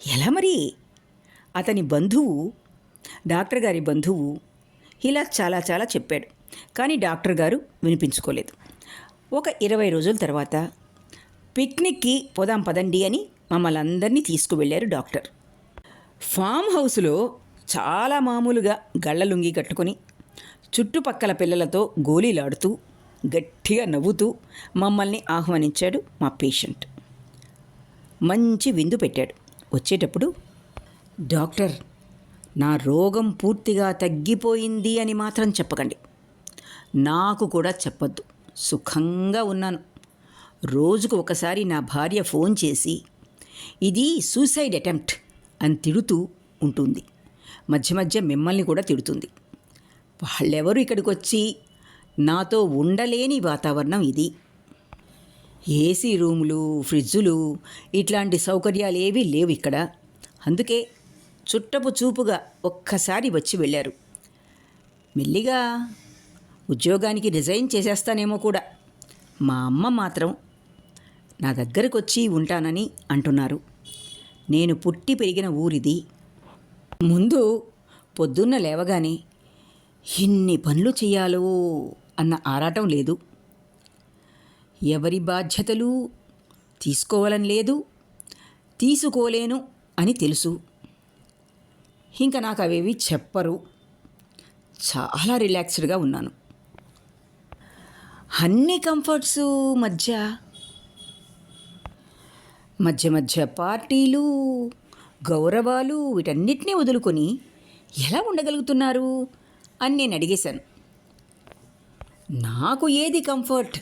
ఎలా మరి? అతని బంధువు, డాక్టర్ గారి బంధువు ఇలా చాలా చెప్పాడు. కానీ డాక్టర్ గారు వినిపించుకోలేదు. ఒక 20 రోజుల తర్వాత పిక్నిక్కి పోదాం పదండి అని మమ్మల్ని అందరినీ తీసుకువెళ్ళారు డాక్టర్. ఫామ్ హౌస్లో చాలా మామూలుగా గళ్ళలుంగి కట్టుకొని చుట్టుపక్కల పిల్లలతో గోళీలాడుతూ గట్టిగా నవ్వుతూ మమ్మల్ని ఆహ్వానించాడు మా పేషెంట్. మంచి విందు పెట్టాడు. వచ్చేటప్పుడు, డాక్టర్ నా రోగం పూర్తిగా తగ్గిపోయింది అని మాత్రం చెప్పకండి, నాకు కూడా చెప్పొద్దు, సుఖంగా ఉన్నాను. రోజుకు ఒకసారి నా భార్య ఫోన్ చేసి ఇది సూసైడ్ అటెంప్ట్ అని తిడుతూ ఉంటుంది. మధ్య మిమ్మల్ని కూడా తిడుతుంది. వాళ్ళెవరు ఇక్కడికి వచ్చి నాతో ఉండలేని వాతావరణం ఇది. ఏసీ రూములు, ఫ్రిడ్జులు ఇట్లాంటి సౌకర్యాలు ఏవీ లేవు ఇక్కడ. అందుకే చుట్టపు చూపుగా ఒక్కసారి వచ్చి వెళ్ళారు. మెల్లిగా ఉద్యోగానికి రిజైన్ చేసేస్తానేమో కూడా. మా అమ్మ మాత్రం నా దగ్గరకు వచ్చి ఉంటానని అంటున్నారు. నేను పుట్టి పెరిగిన ఊరిది. ముందు పొద్దున్న లేవగానే ఎన్ని పనులు చేయాలో అన్న ఆరాటం లేదు. ఎవరి బాధ్యతలు తీసుకోవాలని లేదు, తీసుకోలేను అని తెలుసు. ఇంకా నాకు అవేవి చెప్పరు. చాలా రిలాక్స్డ్గా ఉన్నాను. అన్ని కంఫర్ట్స్ మధ్య పార్టీలు, గౌరవాలు వీటన్నిటినీ వదులుకొని ఎలా ఉండగలుగుతున్నారు అని నేను అడిగేశాను. నాకు ఏది కంఫర్ట్,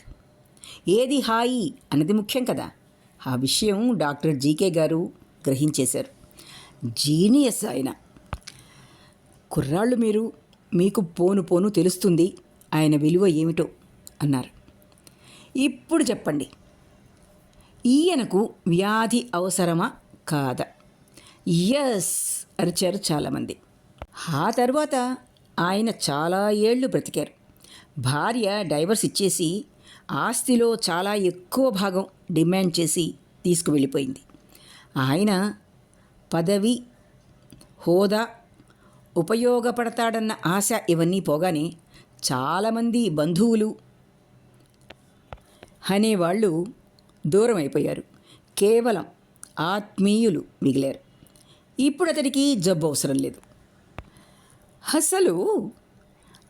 ఏది హాయి అన్నది ముఖ్యం కదా. ఆ విషయం డాక్టర్ జీకే గారు గ్రహించేశారు. జీనియస్ ఆయన. కుర్రాళ్ళు మీరు, మీకు పోను పోను తెలుస్తుంది ఆయన విలువ ఏమిటో అన్నారు. ఇప్పుడు చెప్పండి, ఈయనకు వ్యాధి అవసరమా కాదా? ఎస్ అరిచారు చాలామంది. ఆ తర్వాత ఆయన చాలా ఏళ్ళు బ్రతికారు. భార్య డైవర్స్ ఇచ్చేసి ఆస్తిలో చాలా ఎక్కువ భాగం డిమాండ్ చేసి తీసుకువెళ్ళిపోయింది. ఆయన పదవి, హోదా, ఉపయోగపడతాడన్న ఆశ ఇవన్నీ పోగానే చాలామంది బంధువులు అనేవాళ్ళు దూరం అయిపోయారు. కేవలం ఆత్మీయులు మిగిలారు. ఇప్పుడు అతడికి జబ్బు అవసరం లేదు. అసలు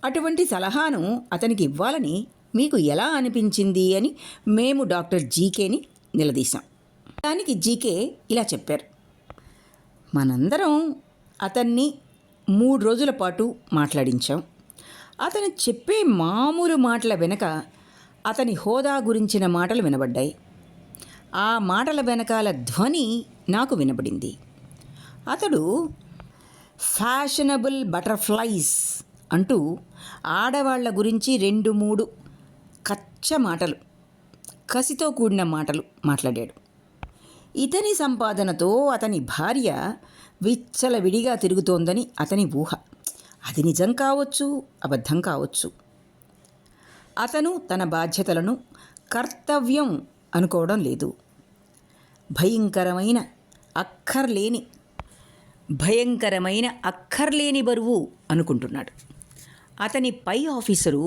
అటువంటి సలహాను అతనికి ఇవ్వాలని మీకు ఎలా అనిపించింది అని మేము డాక్టర్ జీకేని నిలదీశాం. దానికి జీకే ఇలా చెప్పారు. మనందరం అతన్ని 3 రోజుల పాటు మాట్లాడించాం. అతను చెప్పే మామూలు మాటల వెనక అతని హోదా గురించిన మాటలు వినబడ్డాయి. ఆ మాటల వెనకాల ధ్వని నాకు వినబడింది. అతడు ఫ్యాషనబుల్ బటర్ఫ్లైస్ అంటూ ఆడవాళ్ల గురించి 2-3 మాటలు, కసితో కూడిన మాటలు మాట్లాడాడు. ఇతని సంపాదనతో అతని భార్య విచ్చలవిడిగా తిరుగుతోందని అతని ఊహ. అది నిజం కావచ్చు, అబద్ధం కావచ్చు. అతను తన బాధ్యతలను కర్తవ్యం అనుకోవడం లేదు. భయంకరమైన అక్కర్లేని బరువు అనుకుంటున్నాడు. అతని పై ఆఫీసరు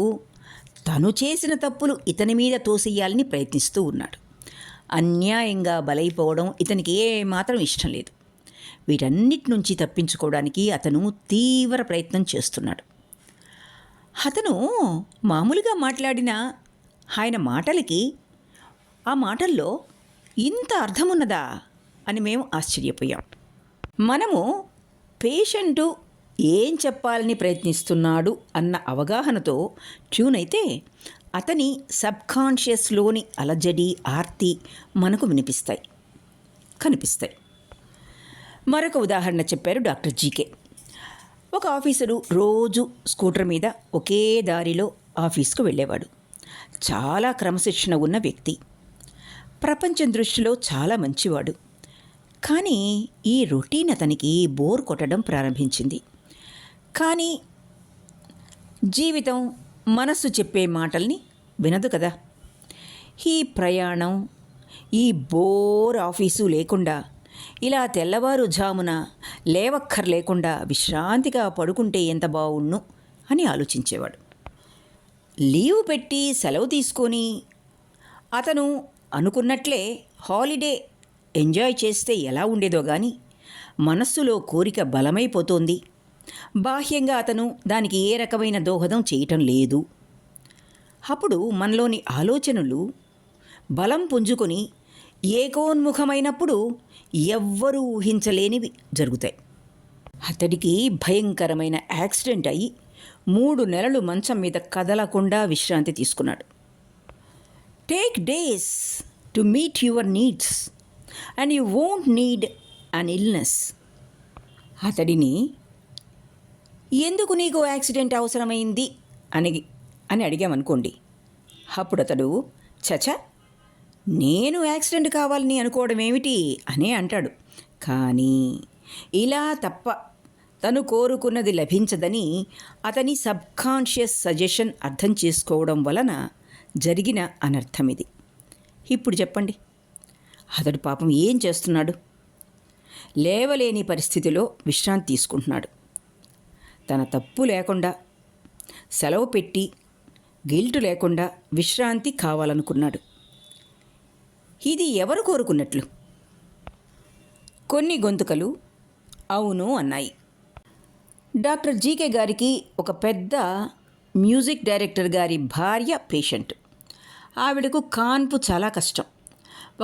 తను చేసిన తప్పులు ఇతని మీద తోసేయాలని ప్రయత్నిస్తూ ఉన్నాడు. అన్యాయంగా బలైపోవడం ఇతనికి ఏమాత్రం ఇష్టం లేదు. వీటన్నిటి నుంచి తప్పించుకోవడానికి అతను తీవ్ర ప్రయత్నం చేస్తున్నాడు. అతను మామూలుగా మాట్లాడిన ఆయన మాటలకి, ఆ మాటల్లో ఇంత అర్థమున్నదా అని మేము ఆశ్చర్యపోయాం. మనము పేషెంటు ఏం చెప్పాలని ప్రయత్నిస్తున్నాడు అన్న అవగాహనతో ట్యూన్ అయితే అతని సబ్కాన్షియస్లోని అలజడి, ఆర్తి మనకు కనిపిస్తాయి. మరొక ఉదాహరణ చెప్పారు డాక్టర్ జీకే. ఒక ఆఫీసరు రోజు స్కూటర్ మీద ఒకే దారిలో ఆఫీస్కు వెళ్ళేవాడు. చాలా క్రమశిక్షణ ఉన్న వ్యక్తి. ప్రపంచం దృష్టిలో చాలా మంచివాడు. కానీ ఈ రొటీన్ అతనికి బోర్ కొట్టడం ప్రారంభించింది. కానీ జీవితం మనస్సు చెప్పే మాటల్ని వినదు కదా. ఈ ప్రయాణం, ఈ బోర్ ఆఫీసు లేకుండా ఇలా తెల్లవారుజామున లేవక్కర్లేకుండా విశ్రాంతిగా పడుకుంటే ఎంత బావుణ్ణు అని ఆలోచించేవాడు. లీవ్ పెట్టి సెలవు తీసుకొని అతను అనుకున్నట్లే హాలిడే ఎంజాయ్ చేస్తే ఎలా ఉండేదో కానీ మనస్సులో కోరిక బలమైపోతోంది. బాహ్యంగా అతను దానికి ఏ రకమైన దోహదం చేయటం లేదు. అప్పుడు మనలోని ఆలోచనలు బలం పుంజుకొని ఏకోన్ముఖమైనప్పుడు ఎవ్వరూ ఊహించలేనివి జరుగుతాయి. అతడికి భయంకరమైన యాక్సిడెంట్ అయ్యి 3 నెలలు మంచం మీద కదలకుండా విశ్రాంతి తీసుకున్నాడు. Take days to meet your needs and you won't need an illness. అతడిని ఎందుకు నీకు యాక్సిడెంట్ అవసరమైంది అని అడిగామనుకోండి. అప్పుడు అతడు చచా నేను యాక్సిడెంట్ కావాలని అనుకోవడం ఏమిటి అనే అంటాడు. కానీ ఇలా తప్ప తను కోరుకున్నది లభించదని అతని సబ్కాన్షియస్ సజెషన్ అర్థం చేసుకోవడం వలన జరిగిన అనర్థం ఇది. ఇప్పుడు చెప్పండి, అతడు పాపం ఏం చేస్తున్నాడు? లేవలేని పరిస్థితిలో విశ్రాంతి తీసుకుంటున్నాడు. తన తప్పు లేకుండా సెలవు పెట్టి గిల్టు లేకుండా విశ్రాంతి కావాలనుకున్నాడు. ఇది ఎవరు కోరుకున్నట్లు? కొన్ని గొంతుకలు అవును అన్నాయి. డాక్టర్ జీకే గారికి ఒక పెద్ద మ్యూజిక్ డైరెక్టర్ గారి భార్య పేషెంట్. ఆవిడకు కాన్పు చాలా కష్టం.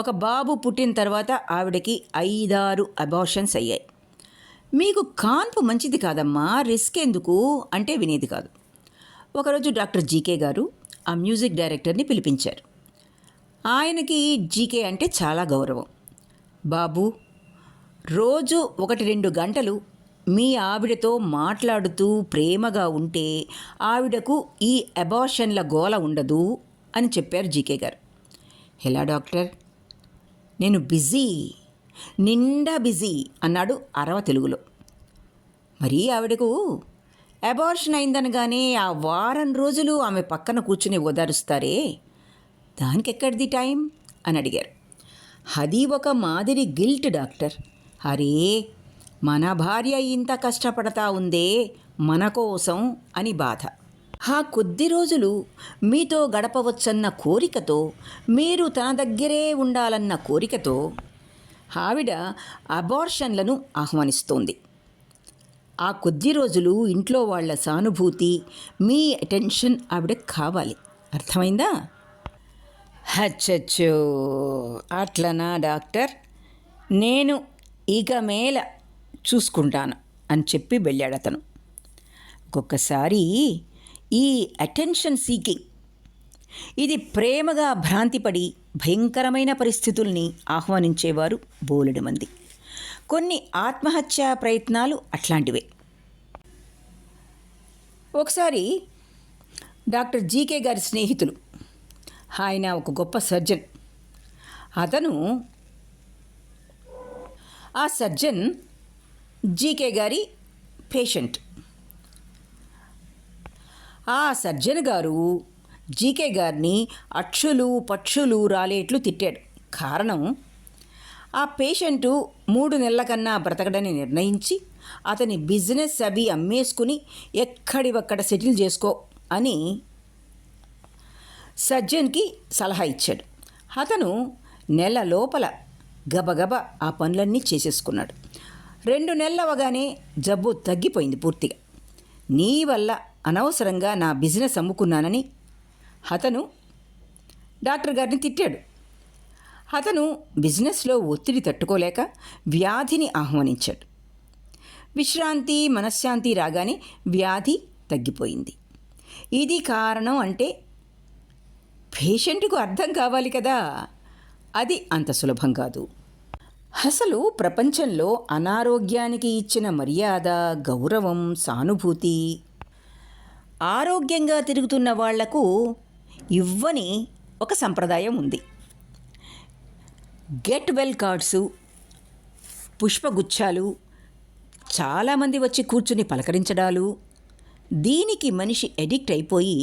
ఒక బాబు పుట్టిన తర్వాత ఆవిడకి 5-6 అబార్షన్స్ అయ్యాయి. మీకు కాన్పు మంచిది కాదమ్మా, రిస్క్ ఎందుకు అంటే వినేది కాదు. ఒకరోజు డాక్టర్ జీకే గారు ఆ మ్యూజిక్ డైరెక్టర్ని పిలిపించారు. ఆయనకి జీకే అంటే చాలా గౌరవం. బాబు, రోజు 1-2 గంటలు మీ ఆవిడతో మాట్లాడుతూ ప్రేమగా ఉంటే ఆవిడకు ఈ అబార్షన్ల గోల ఉండదు అని చెప్పారు జీకే గారు. ఎలా డాక్టర్? నేను బిజీ, నిండా బిజీ అన్నాడు అరవ తెలుగులో. మరి ఆవిడకు అబార్షన్ అయిందనగానే ఆ వారం రోజులు ఆమె పక్కన కూర్చుని ఓదారుస్తారే, దానికి ఎక్కడిది టైం అని అడిగారు. అది ఒక మాదిరి గిల్ట్ డాక్టర్. అరే, మన భార్య ఇంత కష్టపడతా ఉందే మన కోసం అని బాధ. ఆ కొద్ది రోజులు మీతో గడపవచ్చన్న కోరికతో, మీరు తన దగ్గరే ఉండాలన్న కోరికతో ఆవిడ అబార్షన్లను ఆహ్వానిస్తోంది. ఆ కొద్ది రోజులు ఇంట్లో వాళ్ళ సానుభూతి, మీ అటెన్షన్ ఆవిడకు కావాలి. అర్థమైందా? అచ్చచ్చో, అట్లనా డాక్టర్, నేను ఇక మేల చూసుకుంటాను అని చెప్పి వెళ్ళాడు అతను. ఒక్కొక్కసారి ఈ అటెన్షన్ సీకింగ్, ఇది ప్రేమగా భ్రాంతిపడి భయంకరమైన పరిస్థితుల్ని ఆహ్వానించేవారు బోలెడు మంది. కొన్ని ఆత్మహత్యా ప్రయత్నాలు అట్లాంటివే. ఒకసారి డాక్టర్ జీకే గారి స్నేహితులు, ఆయన ఒక గొప్ప సర్జన్. ఆ సర్జన్ జీకే గారి పేషెంట్. ఆ సర్జన్ గారు జీకే గారిని అక్షులు పక్షులు రాలేట్లు తిట్టాడు. కారణం, ఆ పేషెంటు 3 నెలల కన్నా బ్రతకడని నిర్ణయించి అతని బిజినెస్ అవి అమ్మేసుకుని ఎక్కడివక్కడ సెటిల్ చేసుకో అని సర్జన్కి సలహా ఇచ్చాడు. అతను నెల లోపల గబగబా ఆ పనులన్నీ చేసేసుకున్నాడు. 2 నెలలు అవగానే జబ్బు తగ్గిపోయింది పూర్తిగా. నీ వల్ల అనవసరంగా నా బిజినెస్ అమ్ముకున్నానని అతను డాక్టర్ గారిని తిట్టాడు. అతను బిజినెస్లో ఒత్తిడి తట్టుకోలేక వ్యాధిని ఆహ్వానించాడు. విశ్రాంతి, మనశ్శాంతి రాగానే వ్యాధి తగ్గిపోయింది. ఇది కారణం అంటే పేషెంట్కు అర్థం కావాలి కదా. అది అంత సులభం కాదు. అసలు ప్రపంచంలో అనారోగ్యానికి ఇచ్చిన మర్యాద, గౌరవం, సానుభూతి ఆరోగ్యంగా తిరుగుతున్న వాళ్లకు ఇవ్వని ఒక సంప్రదాయం ఉంది. గెట్ వెల్ కార్డ్సు, పుష్పగుచ్చాలు, చాలామంది వచ్చి కూర్చుని పలకరించడాలు. దీనికి మనిషి ఎడిక్ట్ అయిపోయి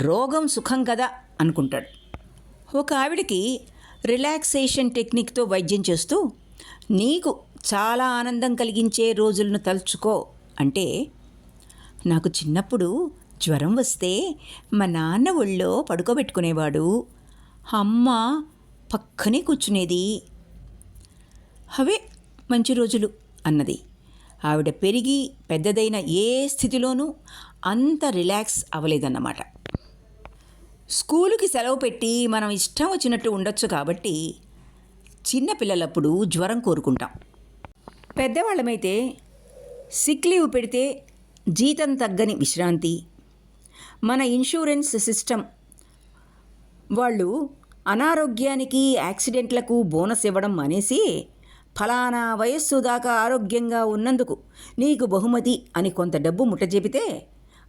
రోగం సుఖం కదా అనుకుంటాడు. ఒక ఆవిడికి రిలాక్సేషన్ టెక్నిక్తో వైద్యం చేస్తూ, నీకు చాలా ఆనందం కలిగించే రోజులను తలుచుకో అంటే, నాకు చిన్నప్పుడు జ్వరం వస్తే మా నాన్న ఒళ్ళో పడుకోబెట్టుకునేవాడు, అమ్మ పక్కనే కూర్చునేది, అవే మంచి రోజులు అన్నది. ఆవిడ పెరిగి పెద్దదైన ఏ స్థితిలోనూ అంత రిలాక్స్ అవ్వలేదన్నమాట. స్కూలుకి సెలవు పెట్టి మనం ఇష్టం వచ్చినట్టు ఉండొచ్చు కాబట్టి చిన్నపిల్లలప్పుడు జ్వరం కోరుకుంటాం. పెద్దవాళ్ళమైతే సిక్ లీవ్ పెడితే జీతం తగ్గని విశ్రాంతి. మన ఇన్సూరెన్స్ సిస్టమ్ వాళ్ళు అనారోగ్యానికి, యాక్సిడెంట్లకు బోనస్ ఇవ్వడం మానేసి, ఫలానా వయస్సు దాకా ఆరోగ్యంగా ఉన్నందుకు నీకు బహుమతి అని కొంత డబ్బు ముట్టజెపితే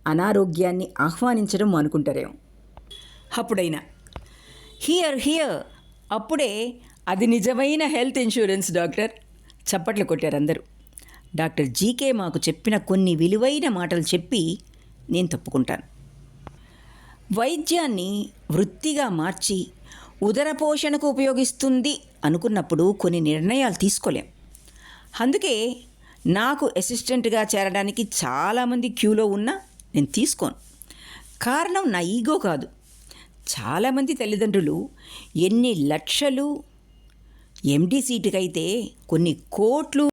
అనారోగ్యాన్ని ఆహ్వానించడం అనుకుంటారేమో. అప్పుడైనా హియర్ అప్పుడే అది నిజమైన హెల్త్ ఇన్సూరెన్స్ డాక్టర్. చప్పట్లు కొట్టారు అందరూ. డాక్టర్ జీకే మాకు చెప్పిన కొన్ని విలువైన మాటలు చెప్పి నేను తప్పుకుంటాను. వైద్యాన్ని వృత్తిగా మార్చి ఉదర పోషణకు ఉపయోగిస్తుంది అనుకున్నప్పుడు కొన్ని నిర్ణయాలు తీసుకోలేం. అందుకే నాకు అసిస్టెంట్గా చేరడానికి చాలామంది క్యూలో ఉన్నా నేను తీసుకోను. కారణం నా ఈగో కాదు. చాలామంది తల్లిదండ్రులు ఎన్ని లక్షలు ఎండి సీటుకైతే కొన్ని కోట్లు